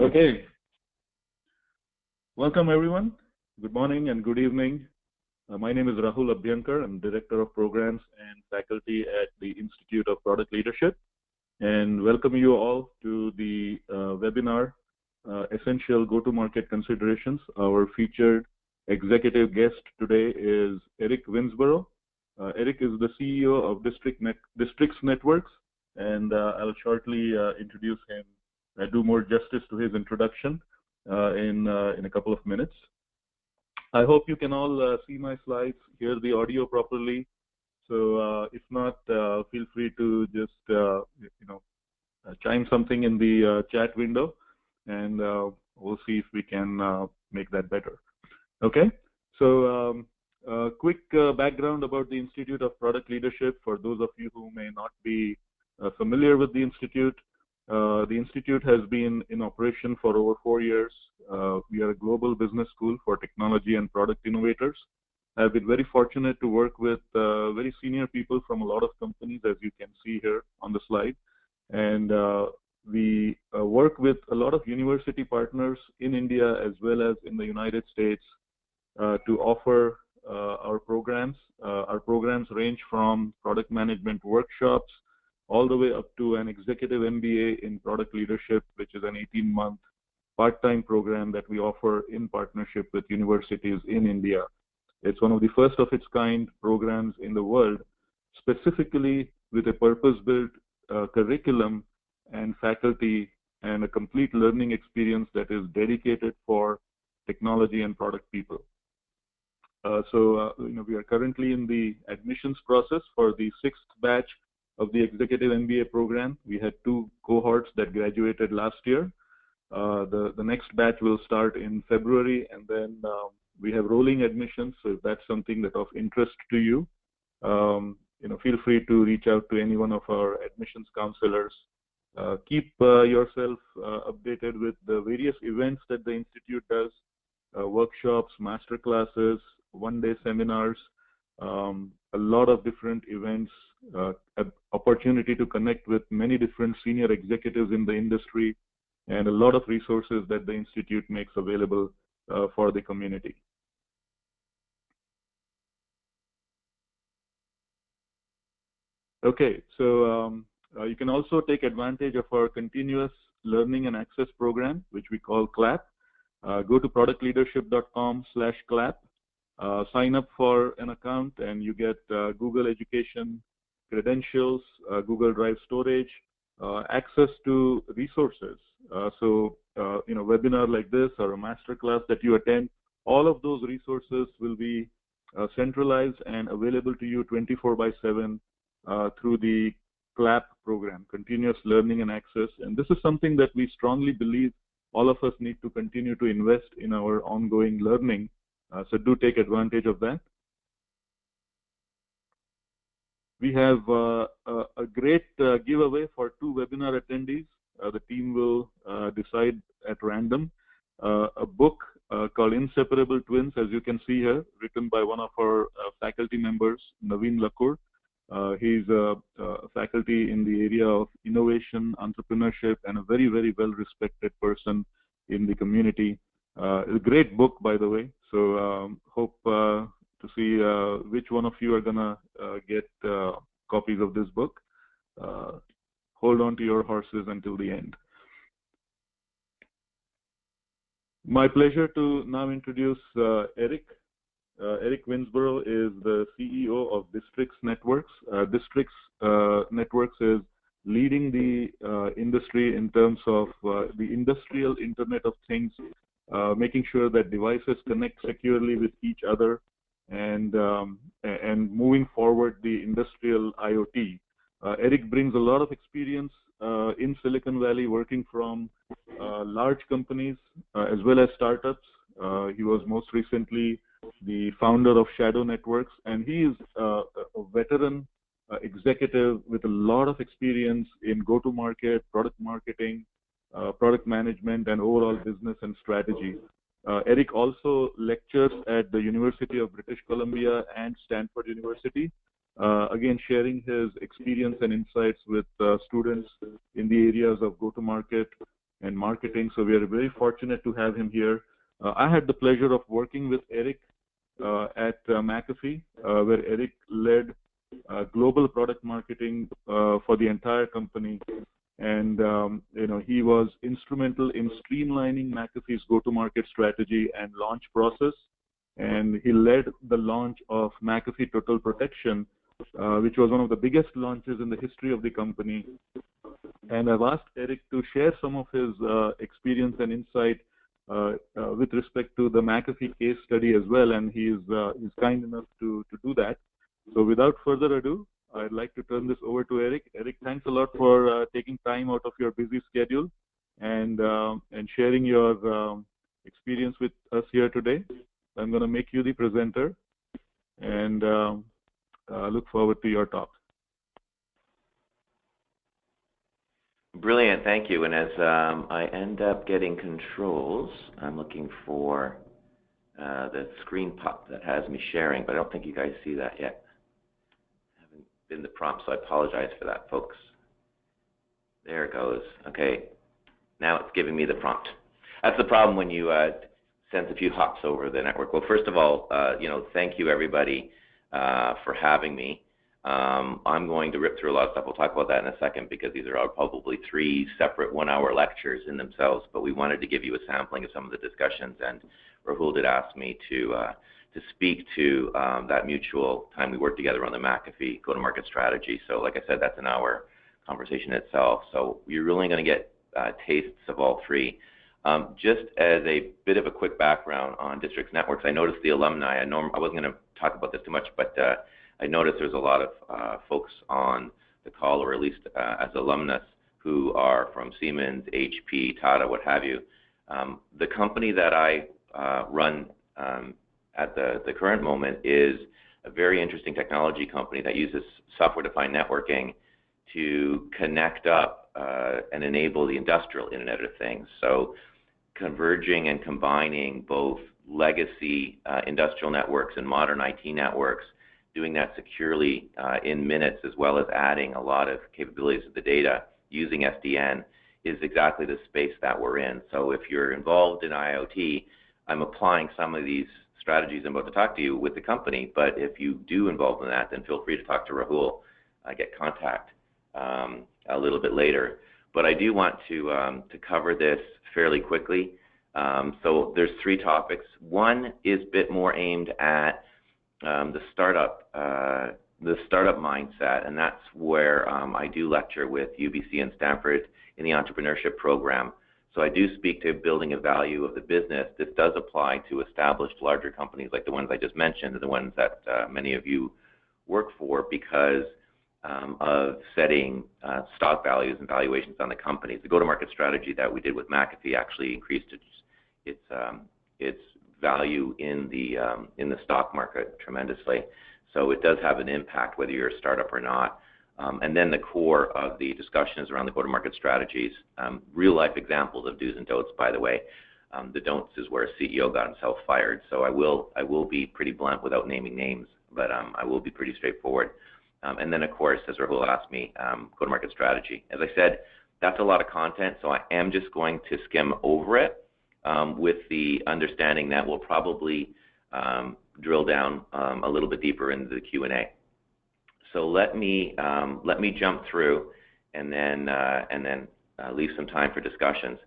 Okay, welcome everyone. Good morning and good evening. My name is Rahul Abhyankar. I'm Director of Programs and Faculty at the Institute of Product Leadership, and welcome you all to the webinar, Essential Go-to-Market Considerations. Our featured executive guest today is Eric Winsborough. Eric is the CEO of Districts Networks, and I'll shortly introduce him, do more justice to his introduction in a couple of minutes. I hope you can all see my slides, hear the audio properly. So if not, feel free to just chime something in the chat window, and we'll see if we can make that better. Okay. So quick background about the Institute of Product Leadership for those of you who may not be familiar with the Institute. The Institute has been in operation for over 4 years. We are a global business school for technology and product innovators. I've been very fortunate to work with very senior people from a lot of companies, as you can see here on the slide. And we work with a lot of university partners in India as well as in the United States to offer our programs. Our programs range from product management workshops all the way up to an executive MBA in product leadership, which is an 18-month part-time program that we offer in partnership with universities in India. It's one of the first of its kind programs in the world, specifically with a purpose-built curriculum and faculty and a complete learning experience that is dedicated for technology and product people. We are currently in the admissions process for the 6th batch of the Executive MBA program. We had 2 cohorts that graduated last year. The next batch will start in February, and then we have rolling admissions. So if that's something that of interest to you, feel free to reach out to any one of our admissions counselors. Keep yourself updated with the various events that the Institute does, workshops, master classes, one-day seminars, a lot of different events, opportunity to connect with many different senior executives in the industry, and a lot of resources that the Institute makes available for the community. Okay, so you can also take advantage of our continuous learning and access program, which we call CLAP. Go to productleadership.com/CLAP. Sign up for an account, and you get Google Education credentials, Google Drive storage, access to resources. Webinar like this or a master class that you attend, all of those resources will be centralized and available to you 24/7 through the CLAP program, Continuous Learning and Access. And this is something that we strongly believe all of us need to continue to invest in our ongoing learning. So do take advantage of that. We have a great giveaway for 2 webinar attendees. The team will decide at random. A book called Inseparable Twins, as you can see here, written by one of our faculty members, Naveen Lakur. He's a faculty in the area of innovation, entrepreneurship, and a very, very well-respected person in the community. A great book, by the way. So hope to see which one of you are gonna get copies of this book. Hold on to your horses until the end. My pleasure to now introduce Eric. Eric Winsborough is the CEO of Districts Networks. Districts Networks is leading the industry in terms of the industrial Internet of Things, making sure that devices connect securely with each other, and moving forward the industrial IoT. Eric brings a lot of experience in Silicon Valley, working from large companies as well as startups. He was most recently the founder of Shadow Networks, and he is a veteran executive with a lot of experience in go-to-market, product marketing, product management, and overall business and strategy. Eric also lectures at the University of British Columbia and Stanford University, again sharing his experience and insights with students in the areas of go-to-market and marketing. So we are very fortunate to have him here. I had the pleasure of working with Eric at McAfee, where Eric led global product marketing for the entire company. And he was instrumental in streamlining McAfee's go-to-market strategy and launch process. And he led the launch of McAfee Total Protection, which was one of the biggest launches in the history of the company. And I've asked Eric to share some of his experience and insight with respect to the McAfee case study as well, and he's kind enough to do that. So without further ado, I'd like to turn this over to Eric. Eric, thanks a lot for taking time out of your busy schedule and sharing your experience with us here today. I'm going to make you the presenter, and look forward to your talk. Brilliant, thank you. And as I end up getting controls, I'm looking for the screen pop that has me sharing, but I don't think you guys see that yet. I haven't been the prompt, so I apologize for that, folks. There it goes. Okay, now it's giving me the prompt. That's the problem when you send a few hops over the network. Well, first of all, thank you everybody for having me. I'm going to rip through a lot of stuff. We'll talk about that in a second because these are all probably 3 separate 1-hour lectures in themselves, but we wanted to give you a sampling of some of the discussions, and Rahul did ask me to speak to that mutual time we worked together on the McAfee go-to-market strategy. So like I said, that's an hour conversation itself. So you're really going to get tastes of all 3. Just as a bit of a quick background on Districts Networks, I noticed the alumni. I wasn't going to talk about this too much, but I noticed there's a lot of folks on the call, or at least as alumnus, who are from Siemens, HP, Tata, what have you. The company that I run at the current moment is a very interesting technology company that uses software-defined networking to connect up and enable the industrial Internet of Things. So converging and combining both legacy industrial networks and modern IT networks, doing that securely in minutes, as well as adding a lot of capabilities of the data using SDN, is exactly the space that we're in. So if you're involved in IoT, I'm applying some of these strategies I'm about to talk to you with the company, but if you do involve in that, then feel free to talk to Rahul, get contact a little bit later. But I do want to cover this fairly quickly. So there's 3 topics. One is a bit more aimed at the startup mindset, and that's where I do lecture with UBC and Stanford in the Entrepreneurship program. So I do speak to building a value of the business. This does apply to established larger companies like the ones I just mentioned, and the ones that many of you work for, because of setting stock values and valuations on the companies. The go-to-market strategy that we did with McAfee actually increased its value in the stock market tremendously. So it does have an impact whether you're a startup or not. And then the core of the discussion is around the go-to-market strategies. Real-life examples of do's and don'ts, by the way. The don'ts is where a CEO got himself fired. So I will be pretty blunt without naming names, but I will be pretty straightforward. And then, of course, as Rahul asked me, go-to-market strategy. As I said, that's a lot of content, so I am just going to skim over it with the understanding that we'll probably drill down a little bit deeper into the Q&A. So let me jump through and then leave some time for discussions.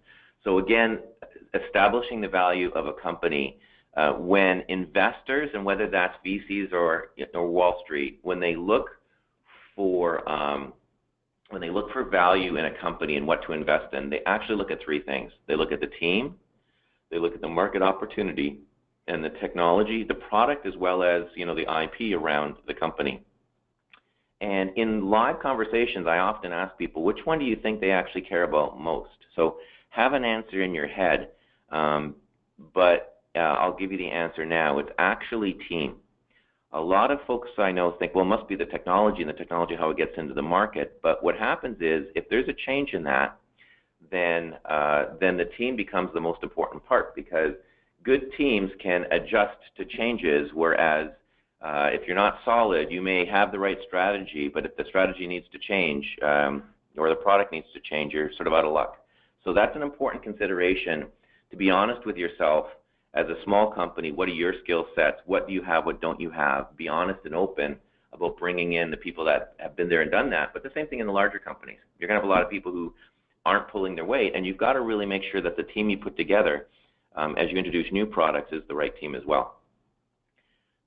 So again, establishing the value of a company when investors, and whether that's VCs or Wall Street, when they look for value in a company and what to invest in, they actually look at 3 things. They look at the team, they look at the market opportunity, and the technology, the product, as well as the IP around the company. And in live conversations, I often ask people, which one do you think they actually care about most? So have an answer in your head, but I'll give you the answer now. It's actually team. A lot of folks I know think, well, it must be the technology, and the technology how it gets into the market. But what happens is, if there's a change in that, then the team becomes the most important part, because good teams can adjust to changes, whereas if you're not solid, you may have the right strategy, but if the strategy needs to change or the product needs to change, you're sort of out of luck. So that's an important consideration, to be honest with yourself. As a small company, what are your skill sets? What do you have? What don't you have? Be honest and open about bringing in the people that have been there and done that. But the same thing in the larger companies. You're going to have a lot of people who aren't pulling their weight, and you've got to really make sure that the team you put together as you introduce new products is the right team as well.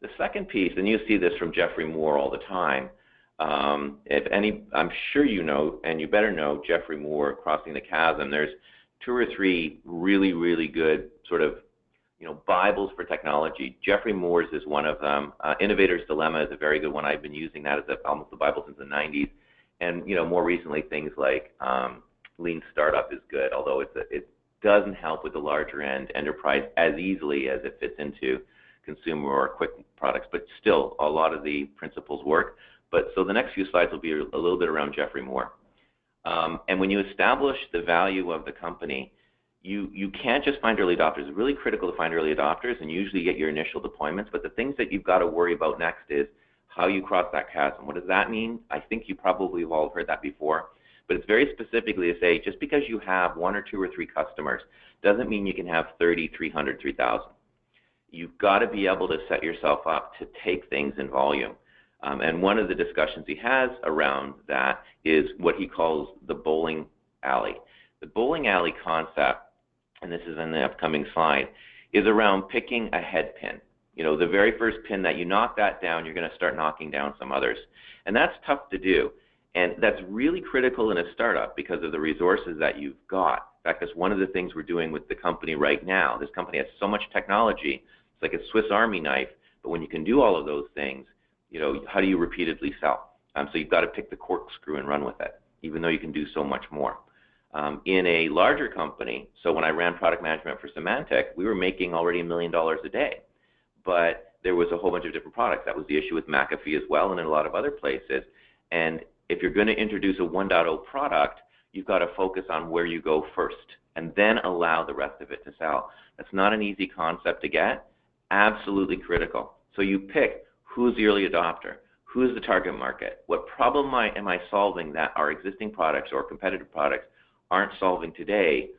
The second piece, and you see this from Jeffrey Moore all the time, I'm sure you know, and you better know, Jeffrey Moore, Crossing the Chasm. There's 2 or 3 really, really good sort of, Bibles for technology. Jeffrey Moore's is one of them. Innovator's Dilemma is a very good one. I've been using that as almost the Bible since the 90s. And, more recently, things like Lean Startup is good, although it doesn't help with the larger end enterprise as easily as it fits into consumer or quick products. But still, a lot of the principles work. So the next few slides will be a little bit around Jeffrey Moore. And when you establish the value of the company, you can't just find early adopters. It's really critical to find early adopters and usually get your initial deployments. But the things that you've got to worry about next is how you cross that chasm. What does that mean? I think you probably have all heard that before. But it's very specifically to say, just because you have 1 or 2 or 3 customers doesn't mean you can have 30, 300, 3,000. You've got to be able to set yourself up to take things in volume. And one of the discussions he has around that is what he calls the bowling alley. The bowling alley concept, and this is in the upcoming slide, is around picking a head pin. The very first pin that you knock that down, you're going to start knocking down some others. And that's tough to do. And that's really critical in a startup because of the resources that you've got. In fact, that's one of the things we're doing with the company right now. This company has so much technology. It's like a Swiss Army knife. But when you can do all of those things, how do you repeatedly sell? So you've got to pick the corkscrew and run with it, even though you can do so much more. In a larger company, so when I ran product management for Symantec, we were making already $1 million a day. But there was a whole bunch of different products. That was the issue with McAfee as well and in a lot of other places. And if you're going to introduce a 1.0 product, you've got to focus on where you go first and then allow the rest of it to sell. That's not an easy concept to get. Absolutely critical. So you pick who's the early adopter, who's the target market, what problem am I solving that our existing products or competitive products aren't solving today,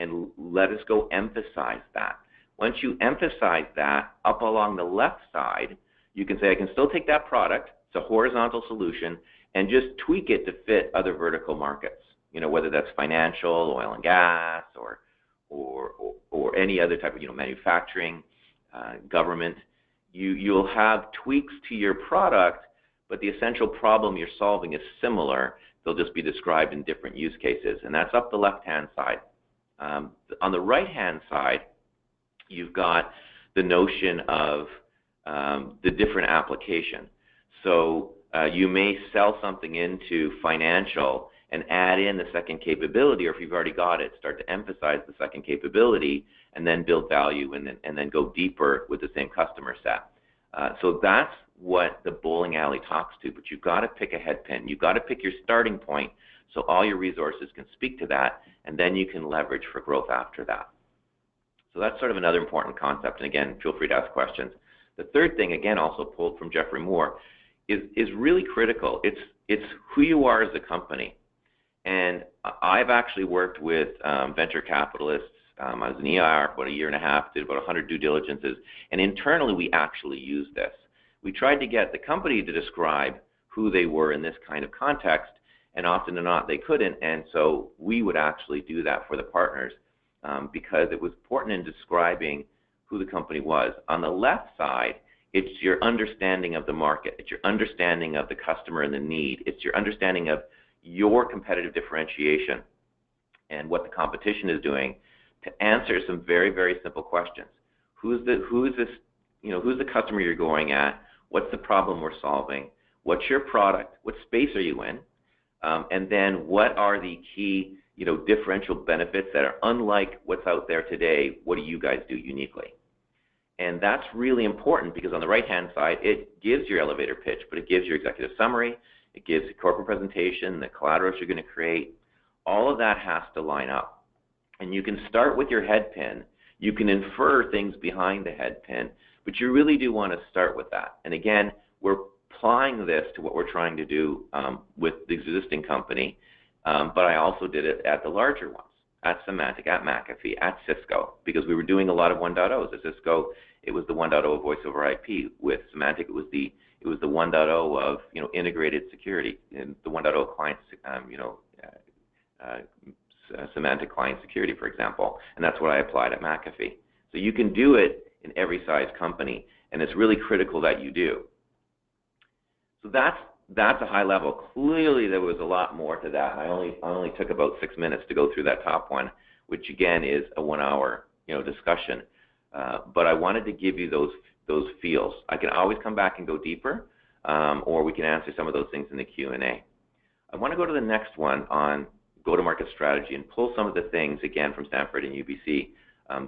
and let us go emphasize that. Once you emphasize that, up along the left side, you can say, I can still take that product, it's a horizontal solution, and just tweak it to fit other vertical markets, whether that's financial, oil and gas, or any other type of, manufacturing, government. You'll have tweaks to your product, but the essential problem you're solving is similar. They'll just be described in different use cases, and that's up the left-hand side. On the right-hand side, you've got the notion of the different application. So you may sell something into financial and add in the second capability, or if you've already got it, start to emphasize the second capability and then build value and then go deeper with the same customer set. So that's what the bowling alley talks to, but you've got to pick a head pin. You've got to pick your starting point so all your resources can speak to that, and then you can leverage for growth after that. So that's sort of another important concept, and again, feel free to ask questions. The third thing, again, also pulled from Jeffrey Moore, is really critical. It's who you are as a company. And I've actually worked with venture capitalists. I was in EIR for about a year and a half, did about 100 due diligences, and internally we actually used this. We tried to get the company to describe who they were in this kind of context, and often or not they couldn't, and so we would actually do that for the partners because it was important in describing who the company was. On the left side, it's your understanding of the market, it's your understanding of the customer and the need, it's your understanding of your competitive differentiation and what the competition is doing to answer some very, very simple questions. Who's the customer you're going at? What's the problem we're solving? What's your product? What space are you in? And then what are the key, differential benefits that are unlike what's out there today? What do you guys do uniquely? And that's really important because on the right-hand side, it gives your elevator pitch, but it gives your executive summary, it gives the corporate presentation, the collaterals you're going to create. All of that has to line up. And you can start with your head pin. You can infer things behind the head pin, but you really do want to start with that. And again, we're applying this to what we're trying to do with the existing company, but I also did it at the larger ones. at Symantec, at McAfee, at Cisco, because we were doing a lot of 1.0s. At Cisco, it was the 1.0 of voice over IP. With Symantec, it was the 1.0 of integrated security, and the 1.0 client Symantec client security, for example, and that's what I applied at McAfee. So you can do it in every size company, and it's really critical that you do. So that's a high level. Clearly, there was a lot more to that. I only took about 6 minutes to go through that top one, which again is a 1 hour discussion. But I wanted to give you those feels. I can always come back and go deeper, or we can answer some of those things in the Q&A. I want to go to the next one on go-to-market strategy and pull some of the things again from Stanford and UBC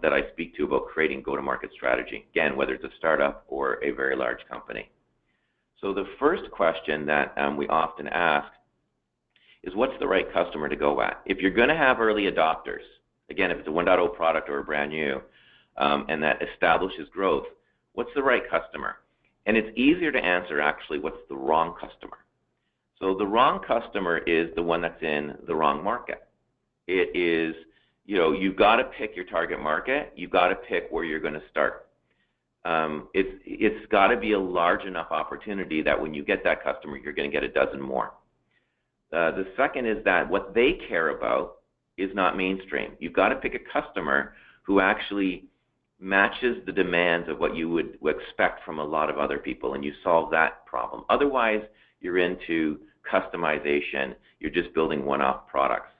that I speak to about creating go-to-market strategy. Again, whether it's a startup or a very large company. So the first question that we often ask is, what's the right customer to go at? If you're going to have early adopters, again, if it's a 1.0 product or a brand new, and that establishes growth, what's the right customer? And it's easier to answer, actually, what's the wrong customer. So the wrong customer is the one that's in the wrong market. It is, you've got to pick your target market. You've got to pick where you're going to start. It's got to be a large enough opportunity that when you get that customer, you're going to get a dozen more. The second is that what they care about is not mainstream. You've got to pick a customer who actually matches the demands of what you would expect from a lot of other people, and you solve that problem. Otherwise, you're into customization. You're just building one-off products.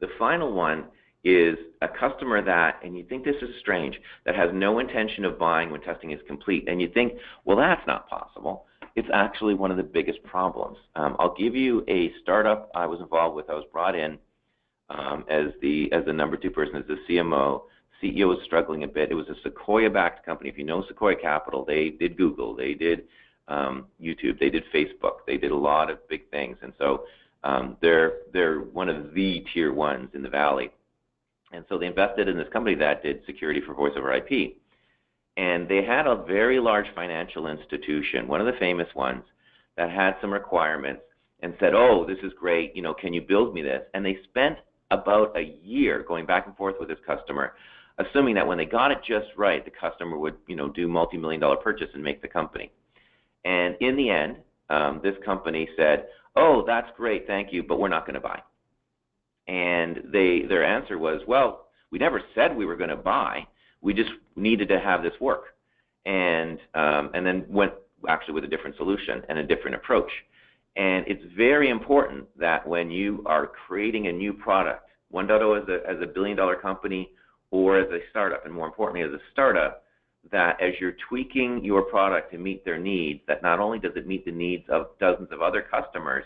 The final one is a customer that, and you think this is strange, that has no intention of buying when testing is complete. And you think, well, that's not possible. It's actually one of the biggest problems. I'll give you a startup I was involved with. I was brought in as the number 2 person, as the CMO. CEO was struggling a bit. It was a Sequoia-backed company. If you know Sequoia Capital, they did Google, they did YouTube, they did Facebook, they did a lot of big things. And so they're one of the tier 1s in the Valley. And so they invested in this company that did security for voice over IP. And they had a very large financial institution, one of the famous ones, that had some requirements and said, oh, this is great, can you build me this? And they spent about a year going back and forth with this customer, assuming that when they got it just right, the customer would, do multi-million-dollar purchase and make the company. And in the end, this company said, oh, that's great, thank you, but we're not going to buy. And their answer was, well, we never said we were going to buy. We just needed to have this work. And then went actually with a different solution and a different approach. And it's very important that when you are creating a new product, 1.0 as a billion-dollar company or as a startup, and more importantly as a startup, that as you're tweaking your product to meet their needs, that not only does it meet the needs of dozens of other customers,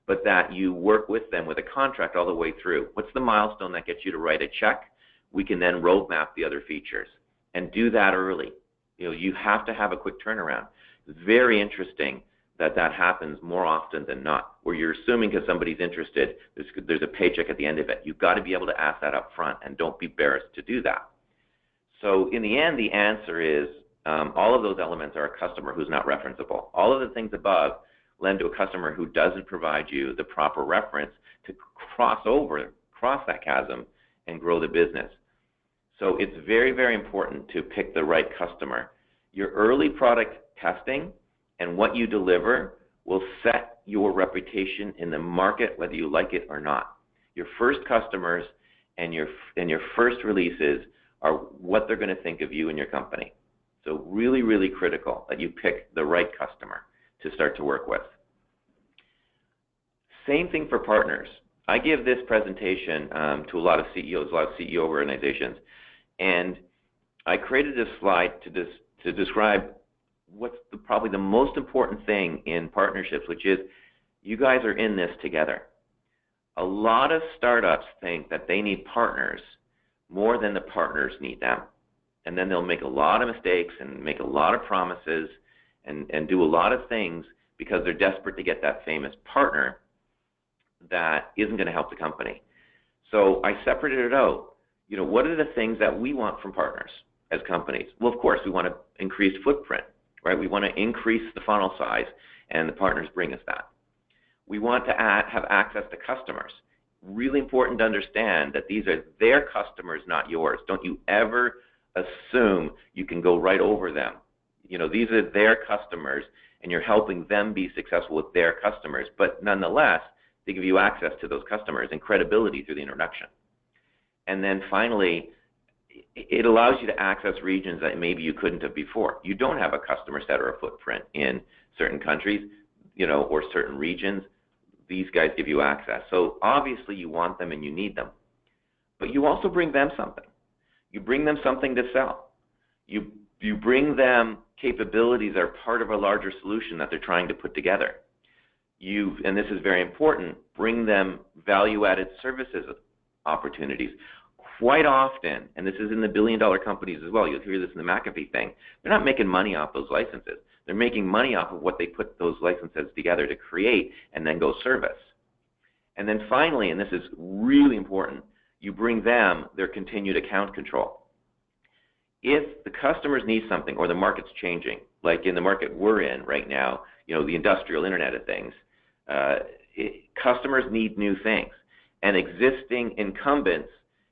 but that you work with them with a contract all the way through. What's the milestone that gets you to write a check? We can then roadmap the other features and do that early. You have to have a quick turnaround. It's very interesting that happens more often than not, where you're assuming because somebody's interested, there's a paycheck at the end of it. You've got to be able to ask that up front, and don't be embarrassed to do that. So in the end, the answer is all of those elements are a customer who's not referenceable. All of the things above lend to a customer who doesn't provide you the proper reference to cross that chasm and grow the business. So it's very, very important to pick the right customer. Your early product testing and what you deliver will set your reputation in the market, whether you like it or not. Your first customers and your first releases are what they're going to think of you and your company. So really, really critical that you pick the right customer to start to work with. Same thing for partners. I give this presentation to a lot of CEOs, a lot of CEO organizations, and I created this slide to describe what's probably the most important thing in partnerships, which is you guys are in this together. A lot of startups think that they need partners more than the partners need them. And then they'll make a lot of mistakes and make a lot of promises and do a lot of things because they're desperate to get that famous partner that isn't going to help the company. So I separated it out. What are the things that we want from partners as companies? Well, of course, we want to increase footprint, right? We want to increase the funnel size, and the partners bring us that. We want to have access to customers. really important to understand that these are their customers, not yours. Don't you ever assume you can go right over them. These are their customers, and you're helping them be successful with their customers. But nonetheless, they give you access to those customers and credibility through the introduction. And then finally, it allows you to access regions that maybe you couldn't have before. You don't have a customer set or a footprint in certain countries, or certain regions. These guys give you access. So obviously you want them and you need them. But you also bring them something. You bring them something to sell. You bring them capabilities that are part of a larger solution that they're trying to put together. And this is very important, bring them value-added services opportunities. Quite often, and this is in the billion-dollar companies as well, you'll hear this in the McAfee thing, they're not making money off those licenses. They're making money off of what they put those licenses together to create and then go service. And then finally, and this is really important, you bring them their continued account control. If the customers need something or the market's changing, like in the market we're in right now, the industrial Internet of Things, customers need new things. And existing incumbents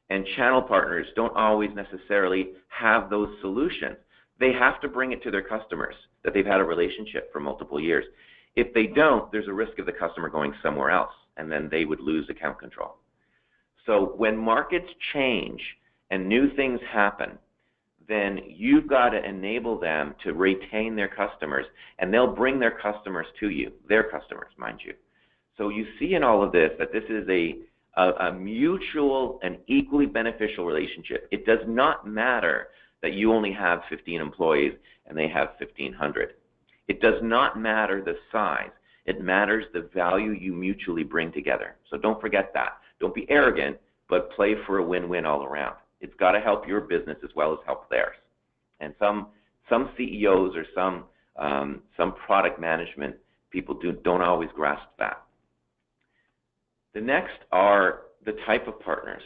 and channel partners don't always necessarily have those solutions. They have to bring it to their customers that they've had a relationship for multiple years. If they don't, there's a risk of the customer going somewhere else, and then they would lose account control. So when markets change and new things happen, then you've got to enable them to retain their customers, and they'll bring their customers to you, their customers, mind you. So you see in all of this that this is a mutual and equally beneficial relationship. It does not matter that you only have 15 employees and they have 1,500. It does not matter the size. It matters the value you mutually bring together. So don't forget that. Don't be arrogant, but play for a win-win all around. It's got to help your business as well as help theirs. And some CEOs or some product management people don't always grasp that. The next are the type of partners.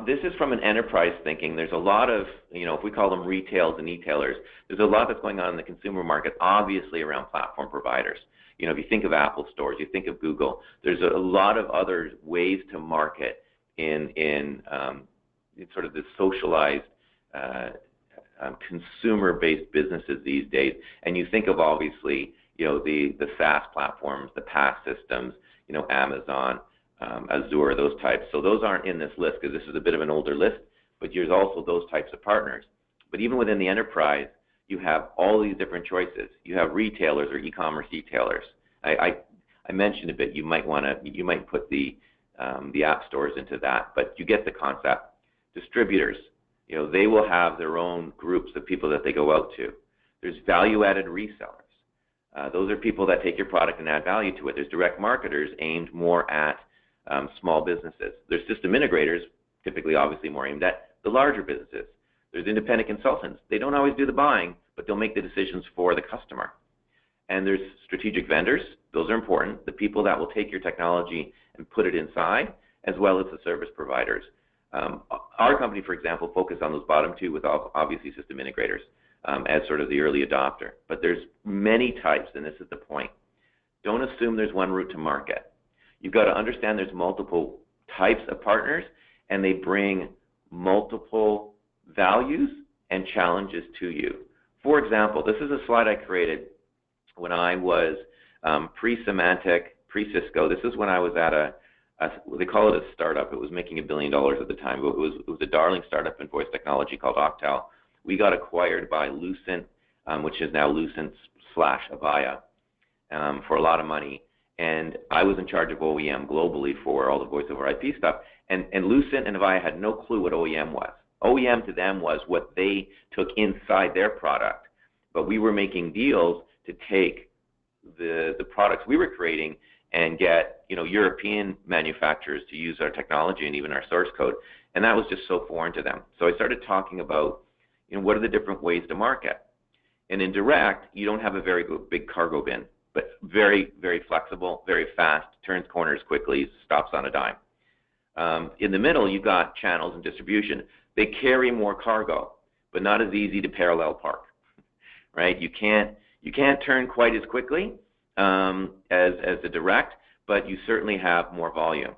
This is from an enterprise thinking. There's a lot of, if we call them retails and e-tailers, there's a lot that's going on in the consumer market, obviously around platform providers. If you think of Apple stores, you think of Google, there's a lot of other ways to market in sort of the socialized consumer-based businesses these days. And you think of obviously, the SaaS platforms, the PaaS systems, Amazon, Azure, those types. So those aren't in this list because this is a bit of an older list, but there's also those types of partners. But even within the enterprise, you have all these different choices. You have retailers or e-commerce retailers. I mentioned a bit. You might put the app stores into that, but you get the concept. Distributors, they will have their own groups of people that they go out to. There's value-added resellers. Those are people that take your product and add value to it. There's direct marketers aimed more at small businesses. There's system integrators, typically obviously more aimed at the larger businesses. There's independent consultants. They don't always do the buying, but they'll make the decisions for the customer. And there's strategic vendors. Those are important. The people that will take your technology and put it inside, as well as the service providers. Our company, for example, focused on those bottom two with obviously system integrators as sort of the early adopter. But there's many types, and this is the point. Don't assume there's one route to market. You've got to understand there's multiple types of partners, and they bring multiple values and challenges to you. For example, this is a slide I created when I was pre-Symantec, pre-Cisco. This is when I was at they call it a startup. It was making $1 billion at the time. But it was a darling startup in voice technology called Octal. We got acquired by Lucent, which is now Lucent/Avaya, for a lot of money. And I was in charge of OEM globally for all the voice over IP stuff. And Lucent and Avaya had no clue what OEM was. OEM to them was what they took inside their product. But we were making deals to take the products we were creating and get European manufacturers to use our technology and even our source code. And that was just so foreign to them. So I started talking about what are the different ways to market. And in direct, you don't have a very big cargo bin, but very, very flexible, very fast, turns corners quickly, stops on a dime. In the middle, you've got channels and distribution. They carry more cargo, but not as easy to parallel park, right? You can't turn quite as quickly as the direct, but you certainly have more volume.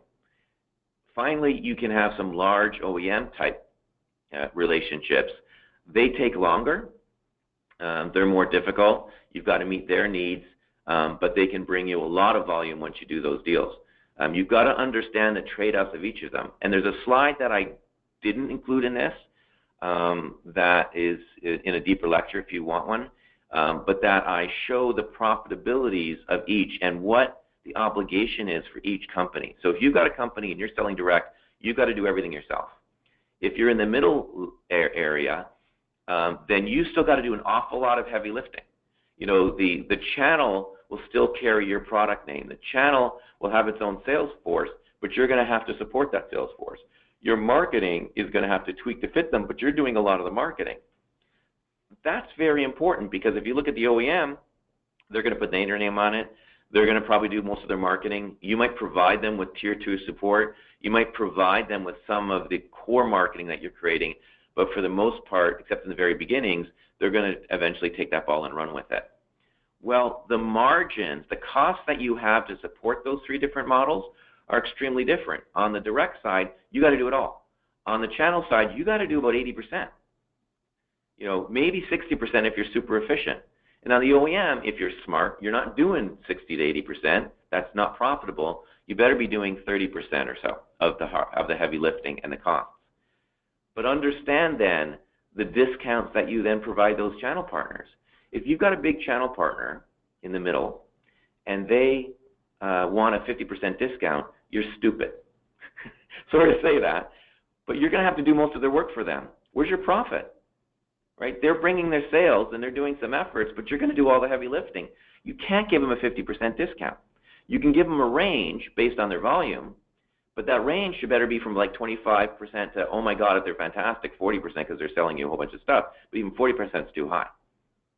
Finally, you can have some large OEM type relationships. They take longer. They're more difficult. You've got to meet their needs, but they can bring you a lot of volume once you do those deals. You've got to understand the trade-offs of each of them. And there's a slide that I didn't include in this that is in a deeper lecture if you want one, but that I show the profitabilities of each and what the obligation is for each company. So if you've got a company and you're selling direct, you've got to do everything yourself. If you're in the middle area, then you still got to do an awful lot of heavy lifting. You know, the channel will still carry your product name. The channel will have its own sales force, but you're going to have to support that sales force. Your marketing is going to have to tweak to fit them, but you're doing a lot of the marketing. That's very important because if you look at the OEM, they're going to put their name on it. They're going to probably do most of their marketing. You might provide them with tier 2 support. You might provide them with some of the core marketing that you're creating, but for the most part, except in the very beginnings, they're going to eventually take that ball and run with it. Well, the margins, the costs that you have to support those 3 different models are extremely different. On the direct side, you got to do it all. On the channel side, you got to do about 80%. You know, maybe 60% if you're super efficient. And on the OEM, if you're smart, you're not doing 60 to 80%. That's not profitable. You better be doing 30% or so of the heavy lifting and the costs. But understand then the discounts that you then provide those channel partners. If you've got a big channel partner in the middle and they want a 50% discount, you're stupid. Sorry to say that, but you're going to have to do most of their work for them. Where's your profit? Right? They're bringing their sales and they're doing some efforts, but you're going to do all the heavy lifting. You can't give them a 50% discount. You can give them a range based on their volume, but that range should better be from like 25% to, oh my God, if they're fantastic, 40% because they're selling you a whole bunch of stuff, but even 40% is too high.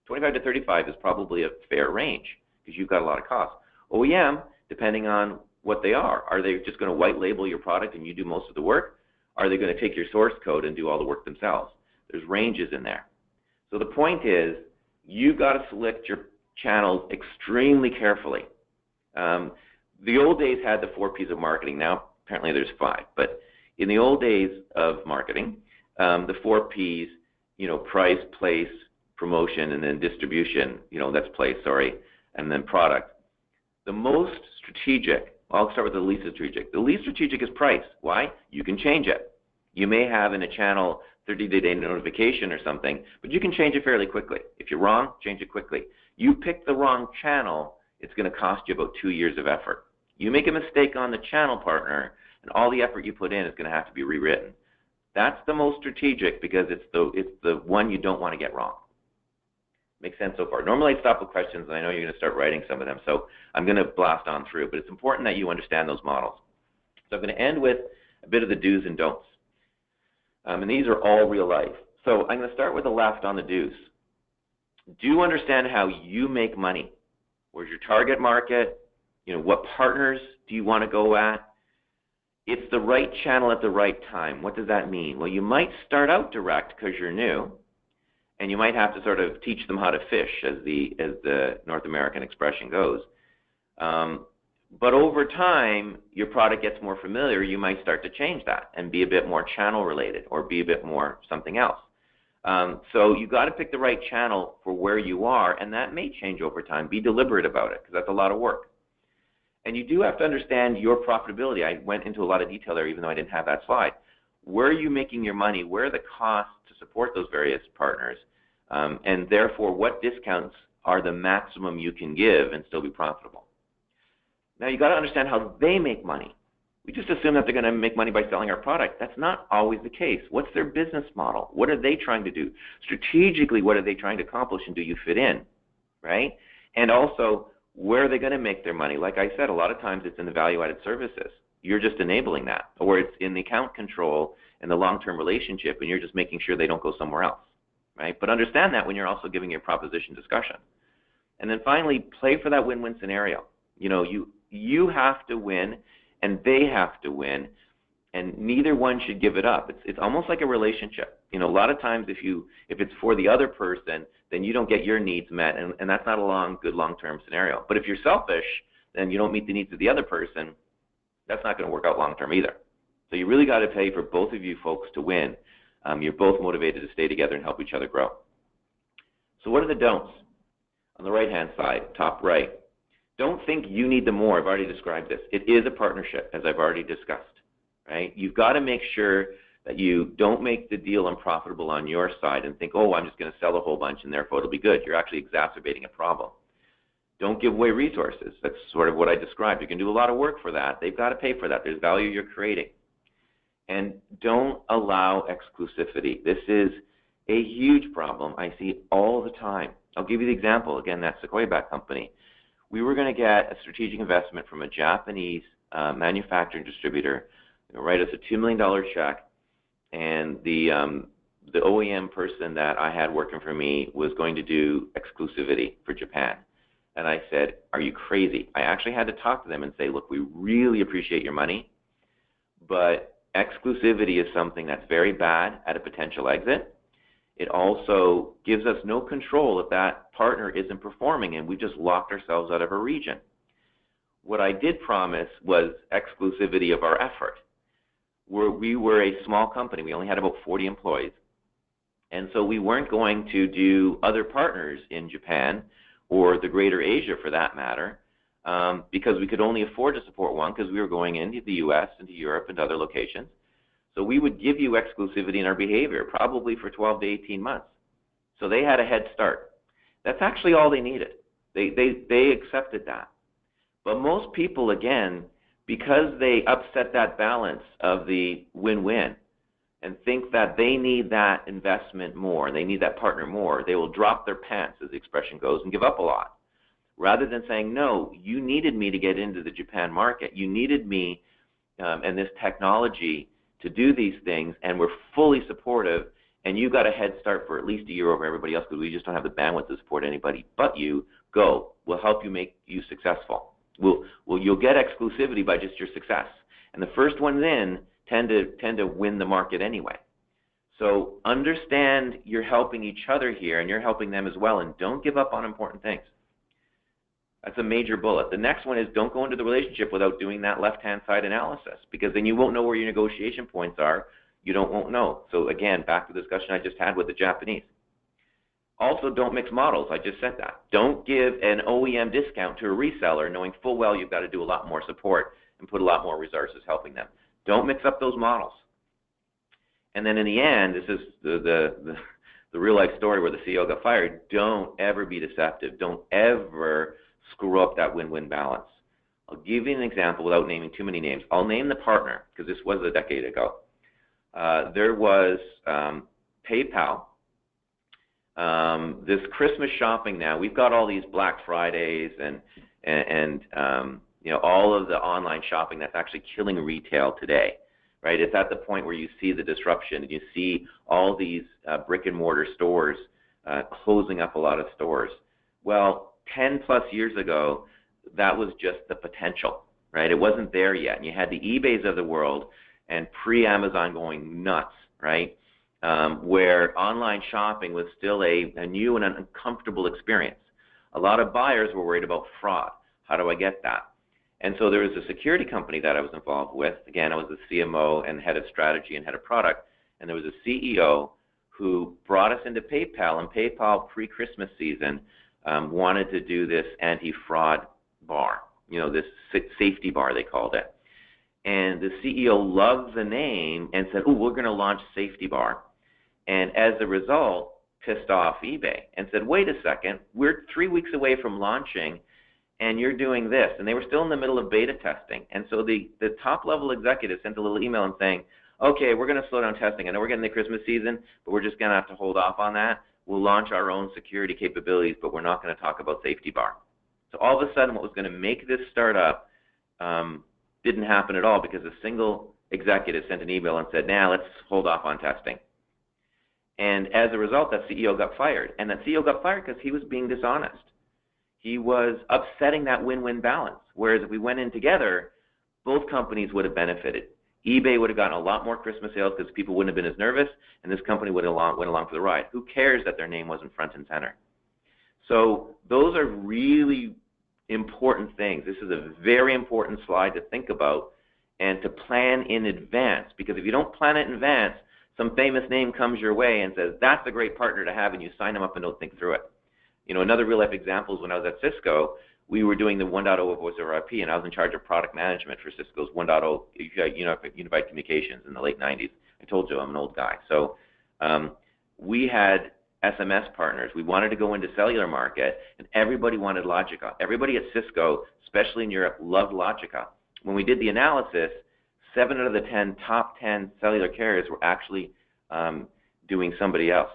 25 to 35 is probably a fair range because you've got a lot of costs. OEM, depending on what they are they just going to white label your product and you do most of the work? Are they going to take your source code and do all the work themselves? There's ranges in there. So the point is, you've got to select your channels extremely carefully. The old days had the 4 P's of marketing. Now, apparently there's 5. But in the old days of marketing, the 4 P's, you know, price, place, promotion, and then distribution, you know, that's place, sorry, and then product. The most strategic, I'll start with the least strategic. The least strategic is price. Why? You can change it. You may have in a channel 30-day notification or something, but you can change it fairly quickly. If you're wrong, change it quickly. You pick the wrong channel, it's going to cost you about 2 years of effort. You make a mistake on the channel partner, and all the effort you put in is going to have to be rewritten. That's the most strategic because it's the one you don't want to get wrong. Makes sense so far? Normally I stop with questions, and I know you're going to start writing some of them, so I'm going to blast on through, but it's important that you understand those models. So I'm going to end with a bit of the do's and don'ts. And these are all real life. So I'm going to start with the left on the do's. Do understand how you make money. Where's your target market? You know, what partners do you want to go at? It's the right channel at the right time. What does that mean? Well, you might start out direct because you're new, and you might have to sort of teach them how to fish, as the North American expression goes. But over time, your product gets more familiar, you might start to change that and be a bit more channel related or be a bit more something else. So you've got to pick the right channel for where you are, and that may change over time. Be deliberate about it because that's a lot of work. And you do have to understand your profitability. I went into a lot of detail there even though I didn't have that slide. Where are you making your money? Where are the costs to support those various partners? And therefore, what discounts are the maximum you can give and still be profitable? Now, you've got to understand how they make money. We just assume that they're going to make money by selling our product. That's not always the case. What's their business model? What are they trying to do? Strategically, what are they trying to accomplish, and do you fit in, right? And also, where are they going to make their money? Like I said, a lot of times it's in the value-added services. You're just enabling that. Or it's in the account control and the long-term relationship, and you're just making sure they don't go somewhere else, right? But understand that when you're also giving your proposition discussion. And then finally, play for that win-win scenario. You know, you have to win, and they have to win, and neither one should give it up. It's almost like a relationship. You know, a lot of times if it's for the other person, then you don't get your needs met, and that's not a good long-term scenario. But if you're selfish, then you don't meet the needs of the other person, that's not going to work out long-term either. So you really got to pay for both of you folks to win. You're both motivated to stay together and help each other grow. So what are the don'ts? On the right-hand side, top right, don't think you need the more. I've already described this. It is a partnership, as I've already discussed, right? You've got to make sure that you don't make the deal unprofitable on your side and think, oh, I'm just going to sell a whole bunch and therefore it'll be good. You're actually exacerbating a problem. Don't give away resources. That's sort of what I described. You can do a lot of work for that. They've got to pay for that. There's value you're creating. And don't allow exclusivity. This is a huge problem I see all the time. I'll give you the example. Again, that Sequoia Back company. We were going to get a strategic investment from a Japanese manufacturing distributor. They write us a $2 million check. And the OEM person that I had working for me was going to do exclusivity for Japan. And I said, are you crazy? I actually had to talk to them and say, look, we really appreciate your money, but exclusivity is something that's very bad at a potential exit. It also gives us no control if that partner isn't performing, and we just locked ourselves out of a region. What I did promise was exclusivity of our effort. We were a small company. We only had about 40 employees. And so we weren't going to do other partners in Japan or the greater Asia for that matter, because we could only afford to support one because we were going into the US, into Europe, and other locations. So we would give you exclusivity in our behavior, probably for 12 to 18 months. So they had a head start. That's actually all they needed. They accepted that. But most people, again, because they upset that balance of the win-win and think that they need that investment more, they need that partner more, they will drop their pants, as the expression goes, and give up a lot. Rather than saying, no, you needed me to get into the Japan market. You needed me and this technology to do these things, and we're fully supportive, and you got a head start for at least a year over everybody else because we just don't have the bandwidth to support anybody but you. Go. We'll help you make you successful. You'll get exclusivity by just your success. And the first ones in tend to win the market anyway. So understand you're helping each other here, and you're helping them as well, and don't give up on important things. That's a major bullet. The next one is don't go into the relationship without doing that left-hand side analysis, because then you won't know where your negotiation points are. You won't know. So again, back to the discussion I just had with the Japanese. Also, don't mix models. I just said that. Don't give an OEM discount to a reseller knowing full well you've got to do a lot more support and put a lot more resources helping them. Don't mix up those models. And then in the end, this is the real-life story where the CEO got fired. Don't ever be deceptive. Don't ever screw up that win-win balance. I'll give you an example without naming too many names. I'll name the partner because this was a decade ago. There was PayPal. This Christmas shopping now, we've got all these Black Fridays and you know, all of the online shopping that's actually killing retail today, right? It's at the point where you see the disruption and you see all these brick and mortar stores closing up a lot of stores. Well, 10 plus years ago, that was just the potential, right? It wasn't there yet. And you had the eBays of the world and pre-Amazon going nuts, right? Where online shopping was still a new and an uncomfortable experience. A lot of buyers were worried about fraud. How do I get that? And so there was a security company that I was involved with. Again, I was the CMO and head of strategy and head of product. And there was a CEO who brought us into PayPal, and PayPal pre-Christmas season wanted to do this anti-fraud bar, you know, this safety bar they called it. And the CEO loved the name and said, oh, we're going to launch Safety Bar. And as a result, pissed off eBay and said, wait a second, we're 3 weeks away from launching and you're doing this. And they were still in the middle of beta testing. And so the top level executive sent a little email and saying, okay, we're going to slow down testing. I know we're getting the Christmas season, but we're just going to have to hold off on that. We'll launch our own security capabilities, but we're not going to talk about Safety Bar. So all of a sudden what was going to make this startup didn't happen at all because a single executive sent an email and said, nah, let's hold off on testing. And as a result, that CEO got fired. And that CEO got fired because he was being dishonest. He was upsetting that win-win balance. Whereas if we went in together, both companies would have benefited. eBay would have gotten a lot more Christmas sales because people wouldn't have been as nervous, and this company would have went along for the ride. Who cares that their name wasn't front and center? So those are really important things. This is a very important slide to think about and to plan in advance, because if you don't plan it in advance, some famous name comes your way and says, that's a great partner to have, and you sign them up and don't think through it. You know, another real-life example is when I was at Cisco, we were doing the 1.0 of voice over IP, and I was in charge of product management for Cisco's 1.0 unified communications in the late 90s. I told you I'm an old guy. So we had SMS partners. We wanted to go into cellular market, and everybody wanted Logica. Everybody at Cisco, especially in Europe, loved Logica. When we did the analysis, 7 out of the top 10 cellular carriers were actually doing somebody else,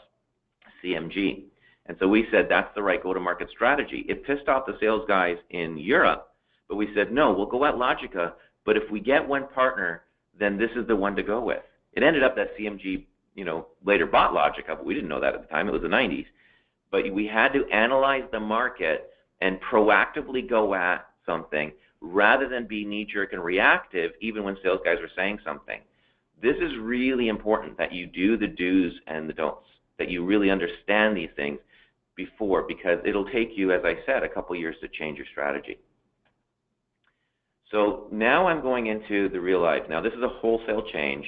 CMG. And so we said that's the right go-to-market strategy. It pissed off the sales guys in Europe, but we said, no, we'll go at Logica, but if we get one partner, then this is the one to go with. It ended up that CMG, later bought Logica, but we didn't know that at the time. It was the 90s. But we had to analyze the market and proactively go at something rather than be knee-jerk and reactive even when sales guys were saying something. This is really important, that you do the do's and the don'ts, that you really understand these things before, because it'll take you, as I said, a couple years to change your strategy. So now I'm going into the real life. Now this is a wholesale change.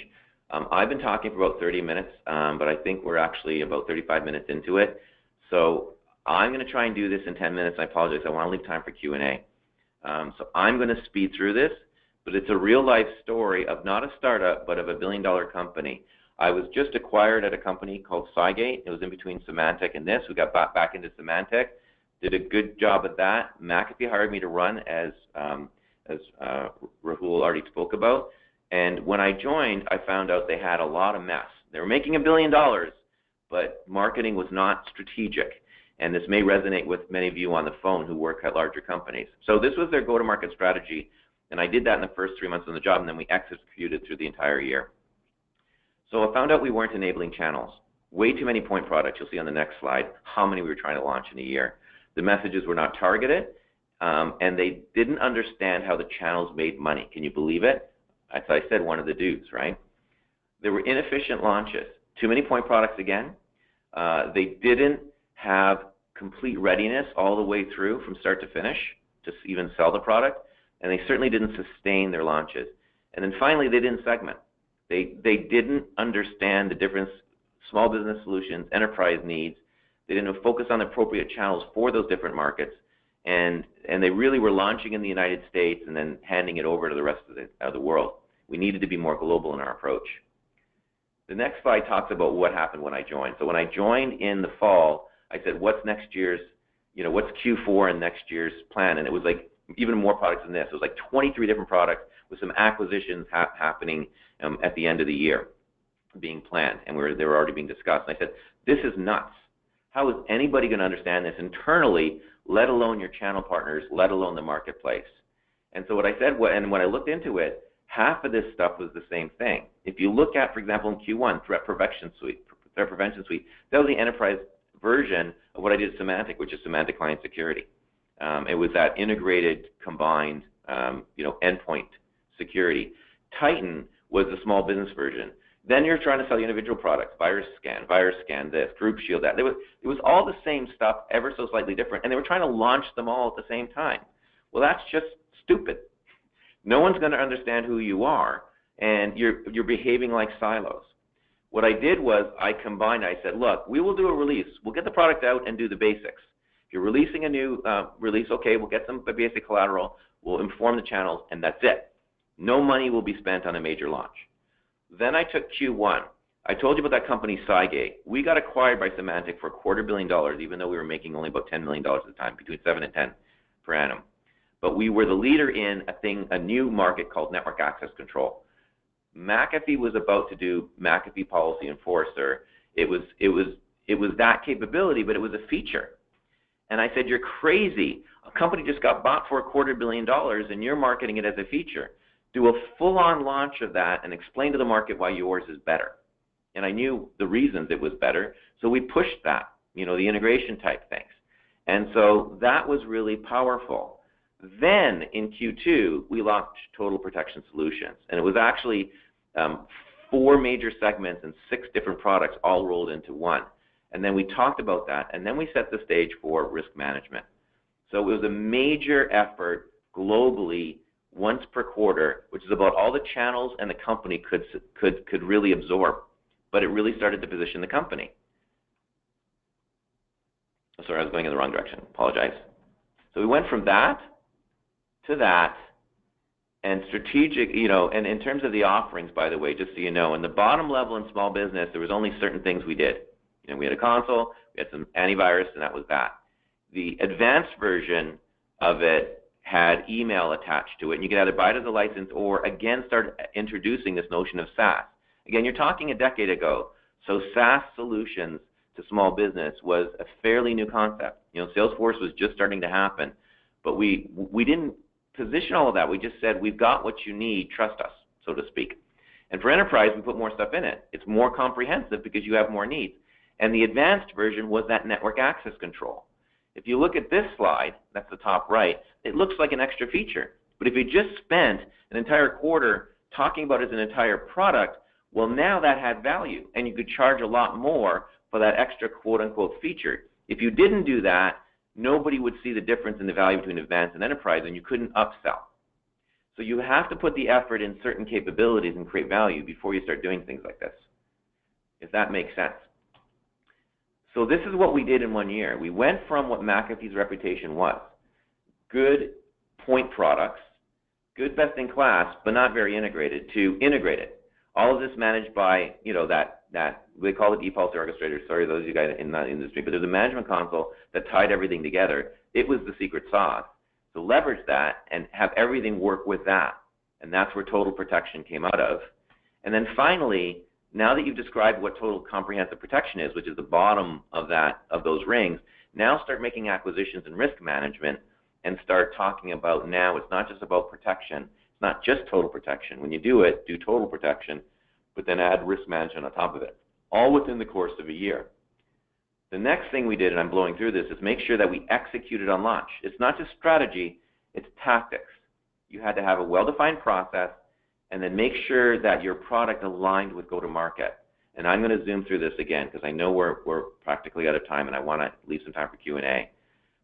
I've been talking for about 30 minutes, but I think we're actually about 35 minutes into it. So I'm going to try and do this in 10 minutes. I apologize. I want to leave time for Q&A. So I'm going to speed through this, but it's a real life story of not a startup, but of a billion-dollar company. I was just acquired at a company called Cygate. It was in between Symantec and this. We got back into Symantec, did a good job at that. McAfee hired me to run, as Rahul already spoke about. And when I joined, I found out they had a lot of mess. They were making $1 billion, but marketing was not strategic. And this may resonate with many of you on the phone who work at larger companies. So this was their go-to-market strategy, and I did that in the first 3 months on the job, and then we executed through the entire year. So I found out we weren't enabling channels. Way too many point products. You'll see on the next slide how many we were trying to launch in a year. The messages were not targeted, and they didn't understand how the channels made money. Can you believe it? As I said, one of the do's, right? There were inefficient launches. Too many point products again. They didn't have complete readiness all the way through from start to finish to even sell the product, and they certainly didn't sustain their launches. And then finally, they didn't segment. They didn't understand the difference, small business solutions, enterprise needs. They didn't focus on the appropriate channels for those different markets, and they really were launching in the United States and then handing it over to the rest of the world. We needed to be more global in our approach. The next slide talks about what happened when I joined. So when I joined in the fall, I said, what's next year's, what's Q4 and next year's plan? And it was like even more products than this. It was like 23 different products with some acquisitions happening at the end of the year being planned, and they were already being discussed. And I said, this is nuts. How is anybody going to understand this internally, let alone your channel partners, let alone the marketplace? And so what I said, and when I looked into it, half of this stuff was the same thing. If you look at, for example, in Q1, Threat Prevention Suite, that was the enterprise version of what I did at Symantec, which is Symantec Client Security. It was that integrated, combined, endpoint security. Titan was the small business version. Then you're trying to sell individual products, virus scan this, group shield that. It was all the same stuff, ever so slightly different, and they were trying to launch them all at the same time. Well, that's just stupid. No one's going to understand who you are, and you're behaving like silos. What I did was I combined. I said, look, we will do a release. We'll get the product out and do the basics. If you're releasing a new release, okay, we'll get some basic collateral. We'll inform the channels, and that's it. No money will be spent on a major launch. Then I took Q1. I told you about that company, Cygate. We got acquired by Symantec for $250 million, even though we were making only about $10 million at the time, between 7 and 10 per annum. But we were the leader in a new market called network access control. McAfee was about to do McAfee Policy Enforcer. It was that capability, but it was a feature. And I said, you're crazy. A company just got bought for $250 million, and you're marketing it as a feature. Do a full-on launch of that and explain to the market why yours is better. And I knew the reasons it was better, so we pushed that, the integration type things. And so that was really powerful. Then in Q2, we launched Total Protection Solutions, and it was actually 4 major segments and 6 different products all rolled into one. And then we talked about that, and then we set the stage for risk management. So it was a major effort globally once per quarter, which is about all the channels and the company could really absorb. But it really started to position the company. Sorry, I was going in the wrong direction. Apologize. So we went from that to that, and strategic, and in terms of the offerings, by the way, just so you know, in the bottom level in small business, there was only certain things we did. We had a console, we had some antivirus, and that was that. The advanced version of it had email attached to it, and you could either buy it as a license or, again, start introducing this notion of SaaS. Again, you're talking a decade ago, so SaaS solutions to small business was a fairly new concept. Salesforce was just starting to happen, but we didn't position all of that. We just said, we've got what you need, trust us, so to speak. And for enterprise, we put more stuff in it. It's more comprehensive because you have more needs. And the advanced version was that network access control. If you look at this slide, that's the top right, it looks like an extra feature. But if you just spent an entire quarter talking about it as an entire product, well, now that had value, and you could charge a lot more for that extra quote-unquote feature. If you didn't do that, nobody would see the difference in the value between advanced and enterprise, and you couldn't upsell. So you have to put the effort in certain capabilities and create value before you start doing things like this, if that makes sense. So this is what we did in 1 year. We went from what McAfee's reputation was, good point products, good best-in-class, but not very integrated, to integrated. All of this managed by, that they call it ePulse Orchestrator. Sorry, those of you guys in that industry, but there's a management console that tied everything together. It was the secret sauce. So leverage that and have everything work with that. And that's where total protection came out of. And then finally, now that you've described what total comprehensive protection is, which is the bottom of those rings, now start making acquisitions and risk management and start talking about, now it's not just about protection. It's not just total protection. When you do it, do total protection, but then add risk management on top of it, all within the course of a year. The next thing we did, and I'm blowing through this, is make sure that we executed on launch. It's not just strategy, it's tactics. You had to have a well-defined process and then make sure that your product aligned with go-to-market. And I'm going to zoom through this again because I know we're practically out of time and I want to leave some time for Q&A.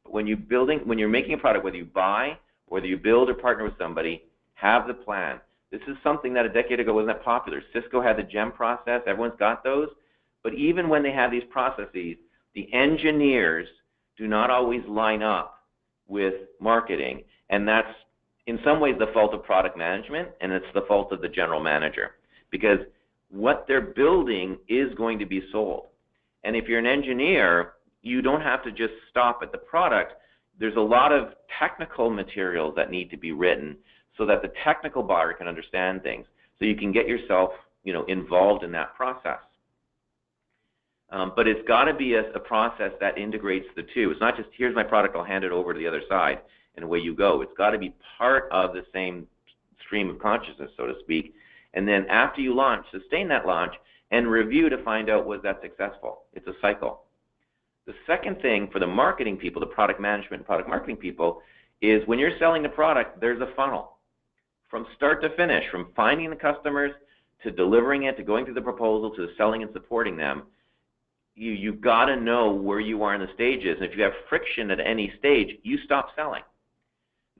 But when you're making a product, whether you buy, whether you build or partner with somebody, have the plan. This is something that a decade ago wasn't that popular. Cisco had the GEM process. Everyone's got those. But even when they have these processes, the engineers do not always line up with marketing. And that's, in some ways, the fault of product management, and it's the fault of the general manager. Because what they're building is going to be sold. And if you're an engineer, you don't have to just stop at the product. There's a lot of technical materials that need to be written so that the technical buyer can understand things, so you can get yourself, involved in that process. But it's got to be a process that integrates the two. It's not just, here's my product, I'll hand it over to the other side, and away you go. It's got to be part of the same stream of consciousness, so to speak. And then after you launch, sustain that launch and review to find out, was that successful? It's a cycle. The second thing for the marketing people, the product management and product marketing people, is when you're selling the product, there's a funnel. From start to finish, from finding the customers to delivering it, to going through the proposal, to selling and supporting them, you've got to know where you are in the stages. And if you have friction at any stage, you stop selling.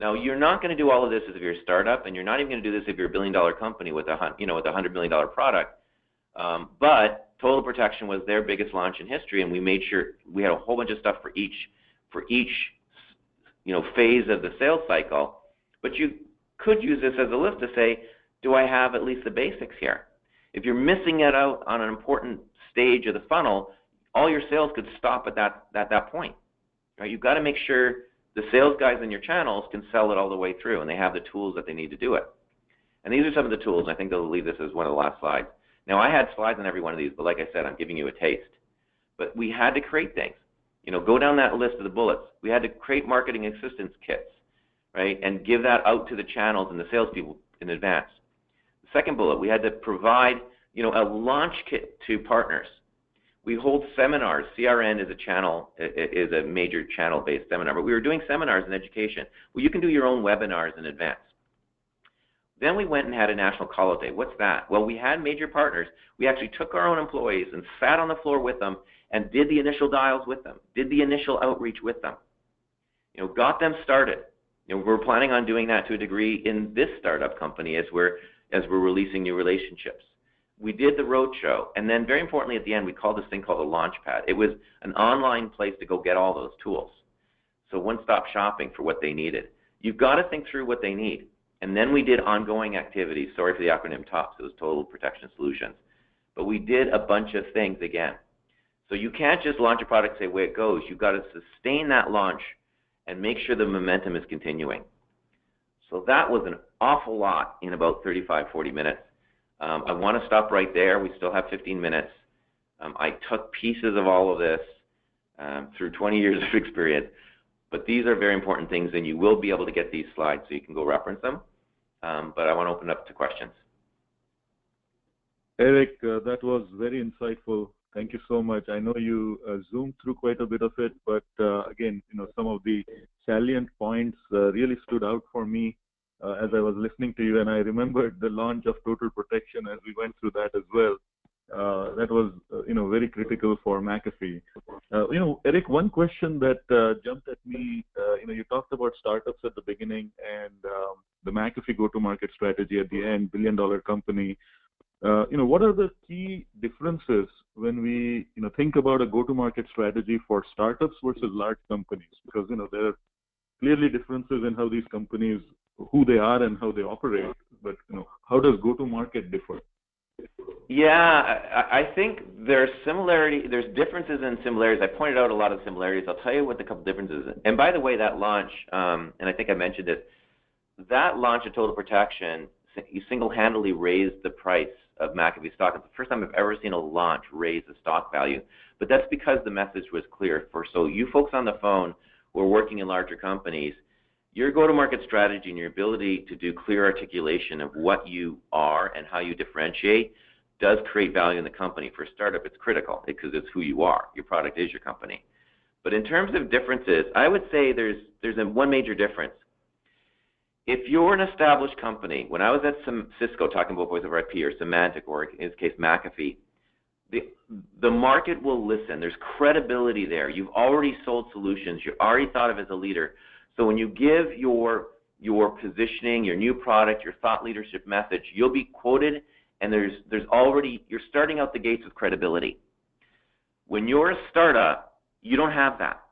Now, you're not going to do all of this if you're a startup, and you're not even going to do this if you're a billion-dollar company with a $100 million product. But Total Protection was their biggest launch in history, and we made sure we had a whole bunch of stuff for each phase of the sales cycle. But you could use this as a list to say, do I have at least the basics here? If you're missing it out on an important stage of the funnel, all your sales could stop at that point. Right? You've got to make sure the sales guys in your channels can sell it all the way through, and they have the tools that they need to do it. And these are some of the tools. I think they'll leave this as one of the last slides. Now, I had slides on every one of these, but like I said, I'm giving you a taste. But we had to create things. Go down that list of the bullets. We had to create marketing assistance kits, right, and give that out to the channels and the salespeople in advance. The second bullet, we had to provide, a launch kit to partners. We hold seminars. CRN is a channel, is a major channel-based seminar, but we were doing seminars in education. Well, you can do your own webinars in advance. Then we went and had a national call-out day. What's that? Well, we had major partners. We actually took our own employees and sat on the floor with them and did the initial dials with them, did the initial outreach with them. Got them started. we're planning on doing that to a degree in this startup company as we're releasing new relationships. We did the roadshow, and then very importantly at the end, we called this thing called a Launchpad. It was an online place to go get all those tools. So one-stop shopping for what they needed. You've got to think through what they need. And then we did ongoing activities. Sorry for the acronym TOPS. It was Total Protection Solutions. But we did a bunch of things again. So you can't just launch a product and say, away it goes. You've got to sustain that launch and make sure the momentum is continuing. So that was an awful lot in about 35, 40 minutes. I want to stop right there. We still have 15 minutes. I took pieces of all of this through 20 years of experience. But these are very important things, and you will be able to get these slides so you can go reference them. But I want to open up to questions. Eric, that was very insightful. Thank you so much. I know you zoomed through quite a bit of it, but again, some of the salient points really stood out for me as I was listening to you, and I remembered the launch of Total Protection as we went through that as well. That was, very critical for McAfee. Eric, one question that jumped at me, you talked about startups at the beginning and the McAfee go-to-market strategy at the end, billion-dollar company. What are the key differences when we, think about a go-to-market strategy for startups versus large companies? Because, there are clearly differences in how these companies, who they are and how they operate. But, how does go-to-market differ? Yeah, I think there's differences and similarities. I pointed out a lot of similarities. I'll tell you what the couple differences are. And by the way, that launch, and I think I mentioned it, that launch of Total Protection, you single-handedly raised the price of McAfee stock. It's the first time I've ever seen a launch raise the stock value. But that's because the message was clear. So you folks on the phone who are working in larger companies, your go-to-market strategy and your ability to do clear articulation of what you are and how you differentiate does create value in the company. For a startup, it's critical because it's who you are. Your product is your company. But in terms of differences, I would say there's one major difference. If you're an established company, when I was at Cisco talking about voice over IP or Symantec or in this case McAfee, the market will listen. There's credibility there. You've already sold solutions. You're already thought of as a leader. So when you give your positioning, your new product, your thought leadership message, you'll be quoted, and you're starting out the gates with credibility. When you're a startup, you don't have that.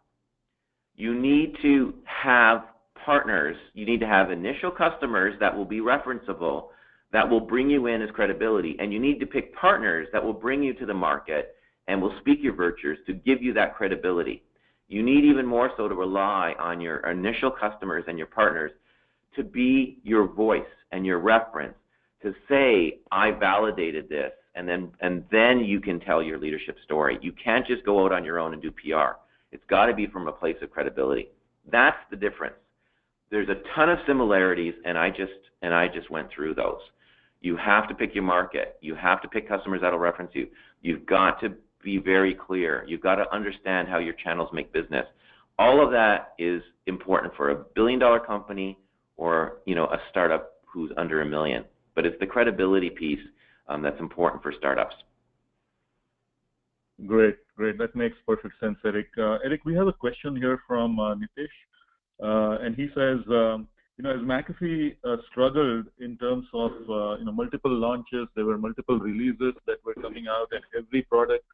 You need to have partners. You need to have initial customers that will be referenceable, that will bring you in as credibility, and you need to pick partners that will bring you to the market and will speak your virtues to give you that credibility. You need even more so to rely on your initial customers and your partners to be your voice and your reference, to say, I validated this, and then you can tell your leadership story. You can't just go out on your own and do PR. It's got to be from a place of credibility. That's the difference. There's a ton of similarities, and I just went through those. You have to pick your market. You have to pick customers that will reference you. You've got to be very clear. You've got to understand how your channels make business. All of that is important for a billion-dollar company or a startup who's under $1 million. But it's the credibility piece that's important for startups. Great. That makes perfect sense, Eric. Eric, we have a question here from Nitish, and he says, as McAfee struggled in terms of multiple launches, there were multiple releases that were coming out, and every product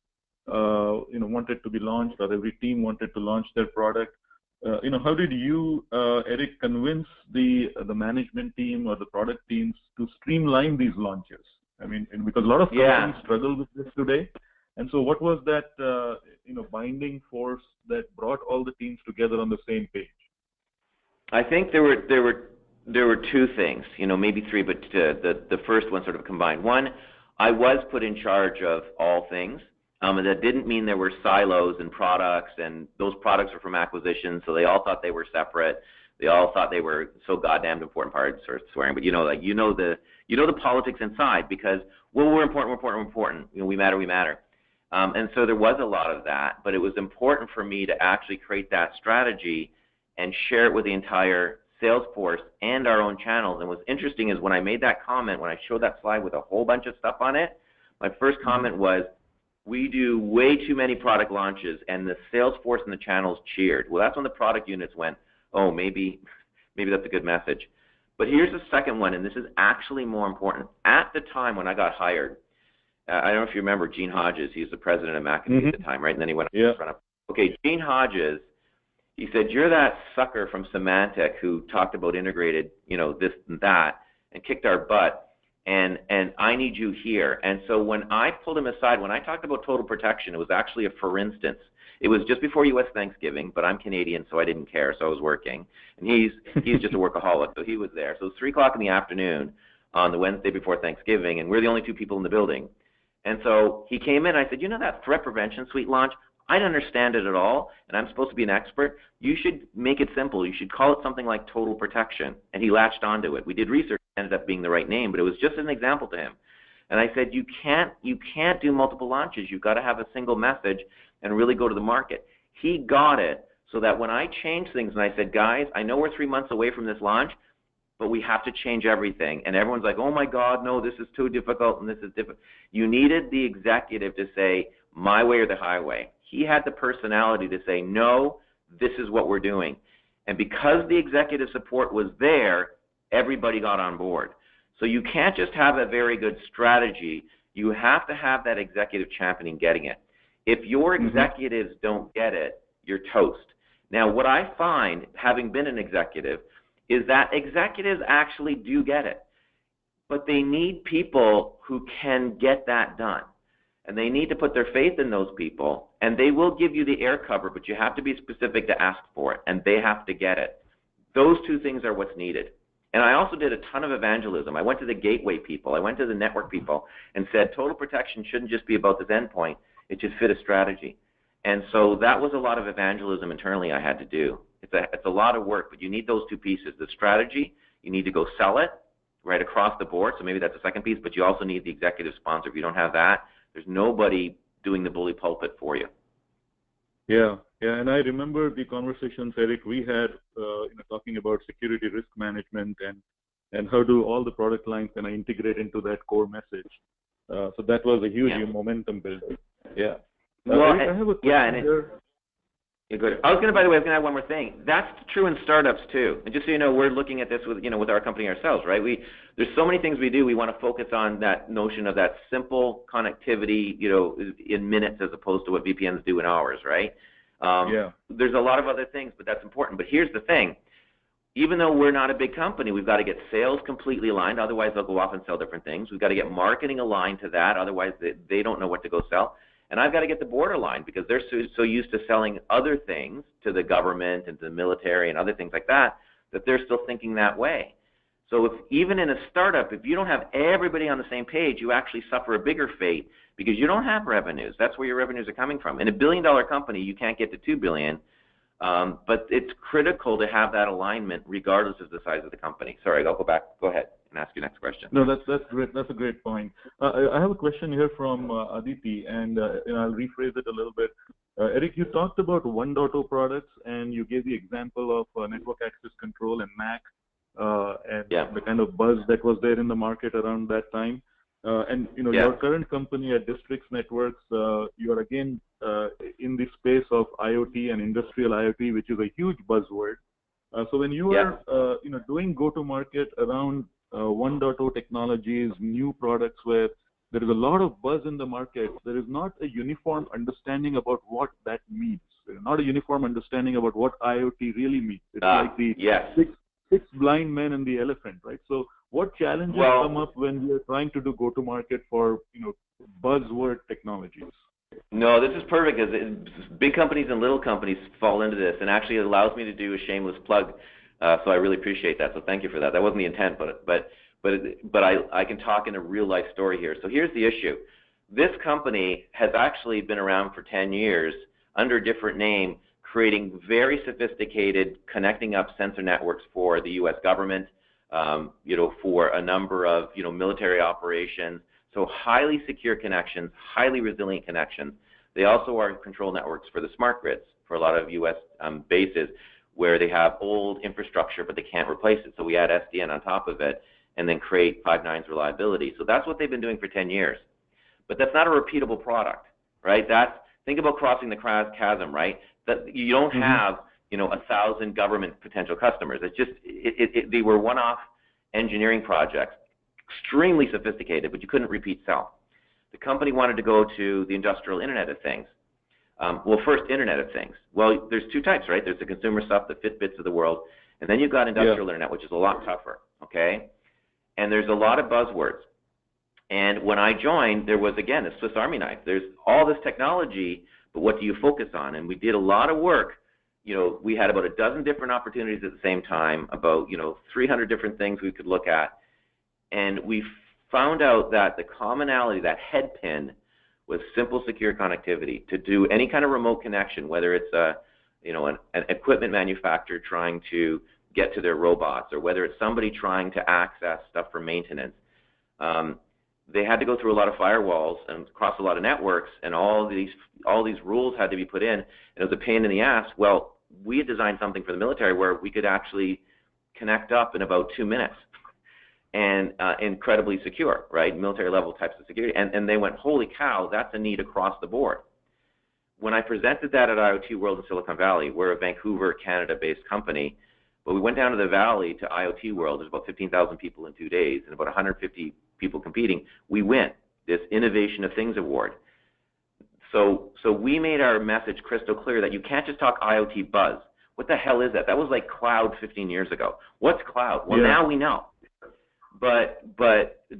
wanted to be launched, or every team wanted to launch their product. How did you, Eric, convince the management team or the product teams to streamline these launches? I mean, because a lot of companies struggle with this today. And so what was that, binding force that brought all the teams together on the same page? I think there were two things, maybe three, but the first one sort of combined. One, I was put in charge of all things. And that didn't mean there were silos and products, and those products were from acquisitions, so they all thought they were separate. They all thought they were so goddamn important, pardon for swearing, but the politics inside, because we're important. We matter. And so there was a lot of that, but it was important for me to actually create that strategy and share it with the entire sales force and our own channels. And what's interesting is when I made that comment, when I showed that slide with a whole bunch of stuff on it, my first comment was, we do way too many product launches, and the sales force and the channels cheered. Well, that's when the product units went, oh, maybe maybe that's a good message. But here's the second one, and this is actually more important. At the time when I got hired, I don't know if you remember Gene Hodges. He was the president of McAfee at the time, right? And then he went on to run up. Okay, Gene Hodges, he said, you're that sucker from Symantec who talked about integrated, this and that, and kicked our butt, and I need you here. And so when I pulled him aside, when I talked about total protection, it was actually a for instance. It was just before U.S. Thanksgiving, but I'm Canadian, so I didn't care, so I was working. And he's just a workaholic, so he was there. So it was 3 o'clock in the afternoon on the Wednesday before Thanksgiving, and we're the only 2 people in the building. And so he came in, I said, that threat prevention suite launch, I don't understand it at all, and I'm supposed to be an expert. You should make it simple. You should call it something like total protection. And he latched onto it. We did research, it ended up being the right name, but it was just an example to him. And I said, you can't do multiple launches. You've got to have a single message and really go to the market. He got it so that when I changed things and I said, guys, I know we're 3 months away from this launch, but we have to change everything. And everyone's like, oh my God, no, this is too difficult and this is difficult. You needed the executive to say, my way or the highway. He had the personality to say, no, this is what we're doing. And because the executive support was there, everybody got on board. So you can't just have a very good strategy. You have to have that executive championing getting it. If your executives don't get it, you're toast. Now, what I find, having been an executive, is that executives actually do get it. But they need people who can get that done. And they need to put their faith in those people, and they will give you the air cover, but you have to be specific to ask for it, and they have to get it. Those 2 things are what's needed. And I also did a ton of evangelism. I went to the gateway people. I went to the network people and said, total protection shouldn't just be about this endpoint. It should fit a strategy. And so that was a lot of evangelism internally I had to do. It's a lot of work, but you need those 2 pieces. The strategy, you need to go sell it right across the board, so maybe that's the second piece, but you also need the executive sponsor. If you don't have that, there's nobody doing the bully pulpit for you. Yeah, and I remember the conversations, Eric, we had talking about security risk management and how do all the product lines kind of integrate into that core message. So that was a huge momentum builder. Yeah. Well, Eric, I have a question here. Yeah, good. I was going to, by the way, add one more thing. That's true in startups too. And just so you know, we're looking at this with our company ourselves, right? There's so many things we do. We want to focus on that notion of that simple connectivity, in minutes as opposed to what VPNs do in hours, right? There's a lot of other things, but that's important. But here's the thing. Even though we're not a big company, we've got to get sales completely aligned. Otherwise, they'll go off and sell different things. We've got to get marketing aligned to that. Otherwise, they don't know what to go sell. And I've got to get the board aligned because they're so used to selling other things to the government and to the military and other things like that they're still thinking that way. So even in a startup, if you don't have everybody on the same page, you actually suffer a bigger fate because you don't have revenues. That's where your revenues are coming from. In a billion-dollar company, you can't get to $2 billion, but it's critical to have that alignment regardless of the size of the company. Sorry, I'll go back. Go ahead and ask your next question. No, that's great. That's a great point. I have a question here from Aditi, and I'll rephrase it a little bit. Eric, you talked about 1.0 products, and you gave the example of network access control and MAC, and the kind of buzz that was there in the market around that time. Your current company at Districts Networks, you are again in the space of IoT and industrial IoT, which is a huge buzzword. So when you are doing go-to-market around 1.0 technologies, new products where there is a lot of buzz in the market, there is not a uniform understanding about what that means. There is not a uniform understanding about what IoT really means. It's like the six blind men and the elephant, right? So what challenges come up when we are trying to do go-to-market for buzzword technologies? No, this is perfect because big companies and little companies fall into this, and actually it allows me to do a shameless plug. So I really appreciate that. So thank you for that. That wasn't the intent, but I can talk in a real life story here. So here's the issue. This company has actually been around for 10 years under a different name, creating very sophisticated connecting up sensor networks for the U.S. government, for a number of military operations. So highly secure connections, highly resilient connections. They also are control networks for the smart grids for a lot of U.S. Bases where they have old infrastructure but they can't replace it. So we add SDN on top of it and then create 5 nines reliability. So that's what they've been doing for 10 years. But that's not a repeatable product, right? Think about crossing the chasm, right? That you don't have 1,000 government potential customers. It's just, they were one-off engineering projects, extremely sophisticated, but you couldn't repeat sell. The company wanted to go to the industrial Internet of Things. Well, first, Internet of Things. Well, there's two types, right? There's the consumer stuff, the Fitbits of the world, and then you've got industrial Internet, which is a lot tougher, okay? And there's a lot of buzzwords. And when I joined, there was, again, a Swiss Army knife. There's all this technology, but what do you focus on? And we did a lot of work. We had about a dozen different opportunities at the same time, about, 300 different things we could look at. And we found out that the commonality, that head pin, was simple, secure connectivity to do any kind of remote connection, whether it's an equipment manufacturer trying to get to their robots, or whether it's somebody trying to access stuff for maintenance. They had to go through a lot of firewalls and cross a lot of networks, and all these rules had to be put in, and it was a pain in the ass. Well, we had designed something for the military where we could actually connect up in about 2 minutes, and incredibly secure, right? Military level types of security. And they went, holy cow, that's a need across the board. When I presented that at IoT World in Silicon Valley, we're a Vancouver, Canada-based company, but we went down to the Valley to IoT World. There's about 15,000 people in 2 days and about 150 people competing. We win this Innovation of Things Award. So we made our message crystal clear that you can't just talk IoT buzz. What the hell is that? That was like cloud 15 years ago. What's cloud? Well, now we know. But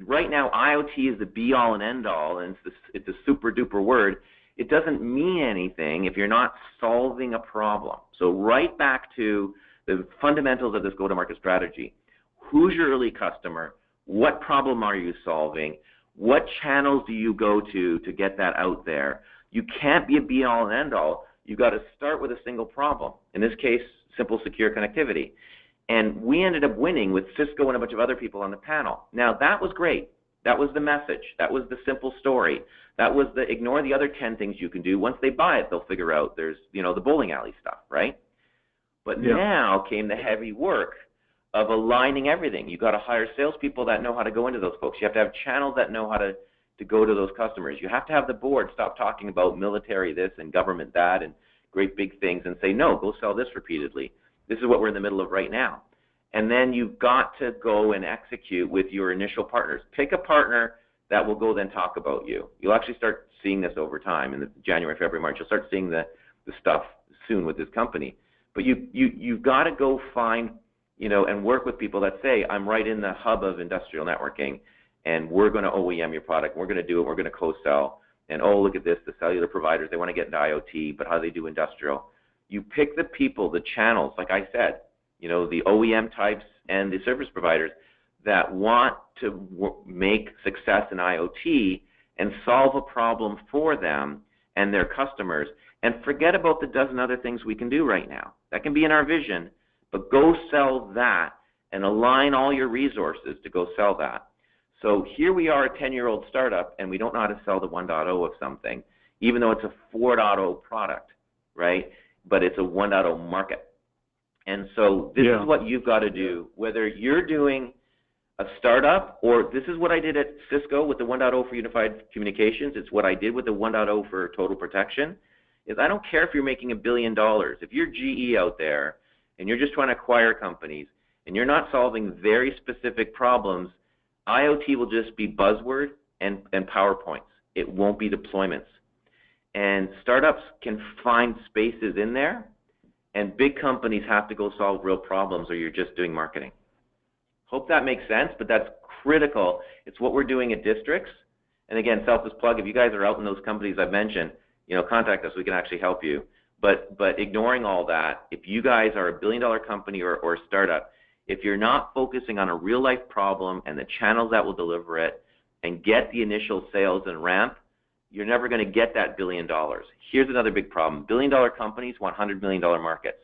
right now, IoT is the be-all and end-all, and it's a super-duper word. It doesn't mean anything if you're not solving a problem. So right back to the fundamentals of this go-to-market strategy. Who's your early customer? What problem are you solving? What channels do you go to get that out there? You can't be a be-all and end-all. You've got to start with a single problem. In this case, simple, secure connectivity. And we ended up winning with Cisco and a bunch of other people on the panel. Now, that was great. That was the message. That was the simple story. That was the ignore the other 10 things you can do. Once they buy it, they'll figure out there's, the bowling alley stuff, right? But now came the heavy work of aligning everything. You've got to hire salespeople that know how to go into those folks. You have to have channels that know how to go to those customers. You have to have the board stop talking about military this and government that and great big things and say, no, go sell this repeatedly. This is what we're in the middle of right now. And then you've got to go and execute with your initial partners. Pick a partner that will go then talk about you. You'll actually start seeing this over time in the January, February, March. You'll start seeing the stuff soon with this company. But you've got to go find, and work with people that say, I'm right in the hub of industrial networking, and we're going to OEM your product. We're going to do it. We're going to co-sell. And, oh, look at this, the cellular providers, they want to get into IoT, but how do they do industrial? You pick the people, the channels, like I said, the OEM types and the service providers that want to make success in IoT and solve a problem for them and their customers, and forget about the dozen other things we can do right now. That can be in our vision, but go sell that and align all your resources to go sell that. So here we are, a 10-year-old startup, and we don't know how to sell the 1.0 of something, even though it's a 4.0 product, right? But it's a 1.0 market. And so this is what you've got to do, whether you're doing a startup, or this is what I did at Cisco with the 1.0 for unified communications. It's what I did with the 1.0 for total protection. Is I don't care if you're making $1 billion. If you're GE out there and you're just trying to acquire companies and you're not solving very specific problems, IoT will just be buzzword and PowerPoints. It won't be deployments. And startups can find spaces in there, and big companies have to go solve real problems, or you're just doing marketing. Hope that makes sense, but that's critical. It's what we're doing at districts. And again, selfless plug, if you guys are out in those companies I've mentioned, contact us. We can actually help you. But ignoring all that, if you guys are a billion-dollar company or a startup, if you're not focusing on a real-life problem and the channels that will deliver it and get the initial sales and ramp, you're never going to get that $1 billion. Here's another big problem. Billion-dollar companies want $100 million markets,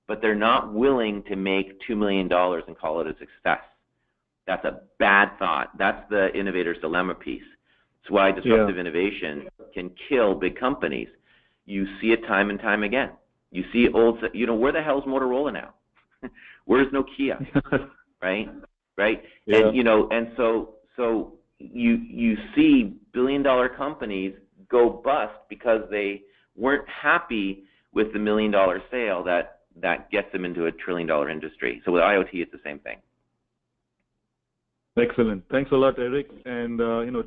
but they're not willing to make $2 million and call it a success. That's a bad thought. That's the innovator's dilemma piece. That's why disruptive innovation can kill big companies. You see it time and time again. You see where the hell's Motorola now? Where's Nokia? Right? Yeah. And so you see billion-dollar companies go bust because they weren't happy with the $1 million sale that that gets them into a $1 trillion industry. So with IoT, it's the same thing. Excellent. Thanks a lot, Eric. And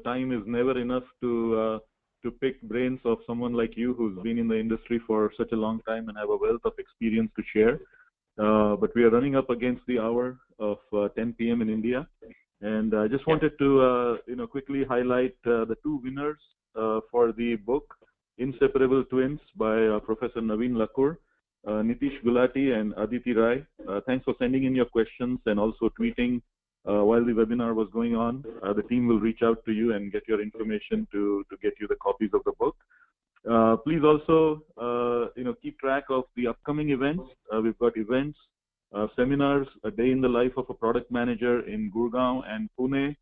time is never enough to pick brains of someone like you who's been in the industry for such a long time and have a wealth of experience to share. But we are running up against the hour of 10 p.m. in India, and I just wanted to quickly highlight the two winners for the book Inseparable Twins by Professor Naveen Lakur, Nitish Gulati and Aditi Rai. Thanks for sending in your questions and also tweeting while the webinar was going on. The team will reach out to you and get your information to get you the copies of the book. Please also, keep track of the upcoming events. We've got events, seminars, a day in the life of a product manager in Gurgaon and Pune,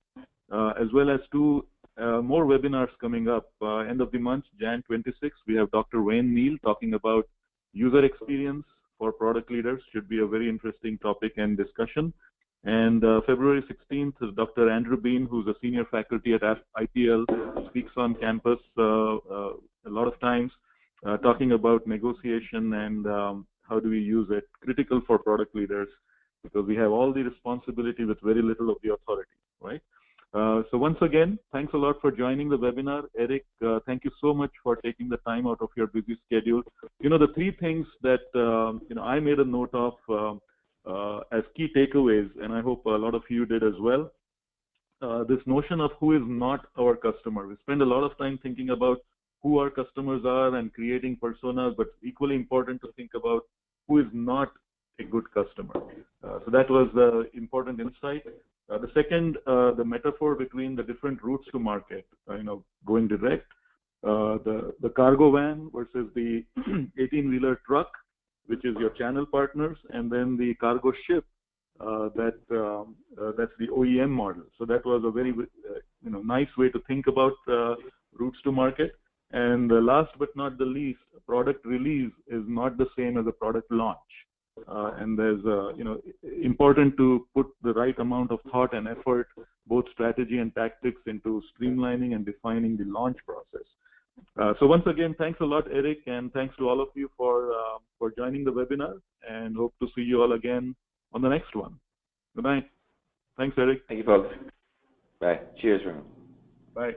as well as two more webinars coming up. End of the month, Jan 26, we have Dr. Wayne Neal talking about user experience for product leaders. Should be a very interesting topic and discussion. And February 16th is Dr. Andrew Bean, who's a senior faculty at IPL, speaks on campus a lot of times, talking about negotiation and how do we use it, critical for product leaders, because we have all the responsibility with very little of the authority, right? So once again, thanks a lot for joining the webinar. Eric, thank you so much for taking the time out of your busy schedule. The three things that I made a note of as key takeaways, and I hope a lot of you did as well. This notion of who is not our customer. We spend a lot of time thinking about who our customers are and creating personas, but equally important to think about who is not a good customer. So that was the important insight. The second, the metaphor between the different routes to market, going direct, the cargo van versus the 18-wheeler truck, which is your channel partners, and then the cargo ship, that's the OEM model. So that was a very nice way to think about routes to market. And last but not the least, product release is not the same as a product launch. And there's important to put the right amount of thought and effort, both strategy and tactics, into streamlining and defining the launch process. So once again, thanks a lot, Eric, and thanks to all of you for joining the webinar, and hope to see you all again on the next one. Good night. Thanks, Eric. Thank you, folks. Bye. Cheers, Ram. Bye.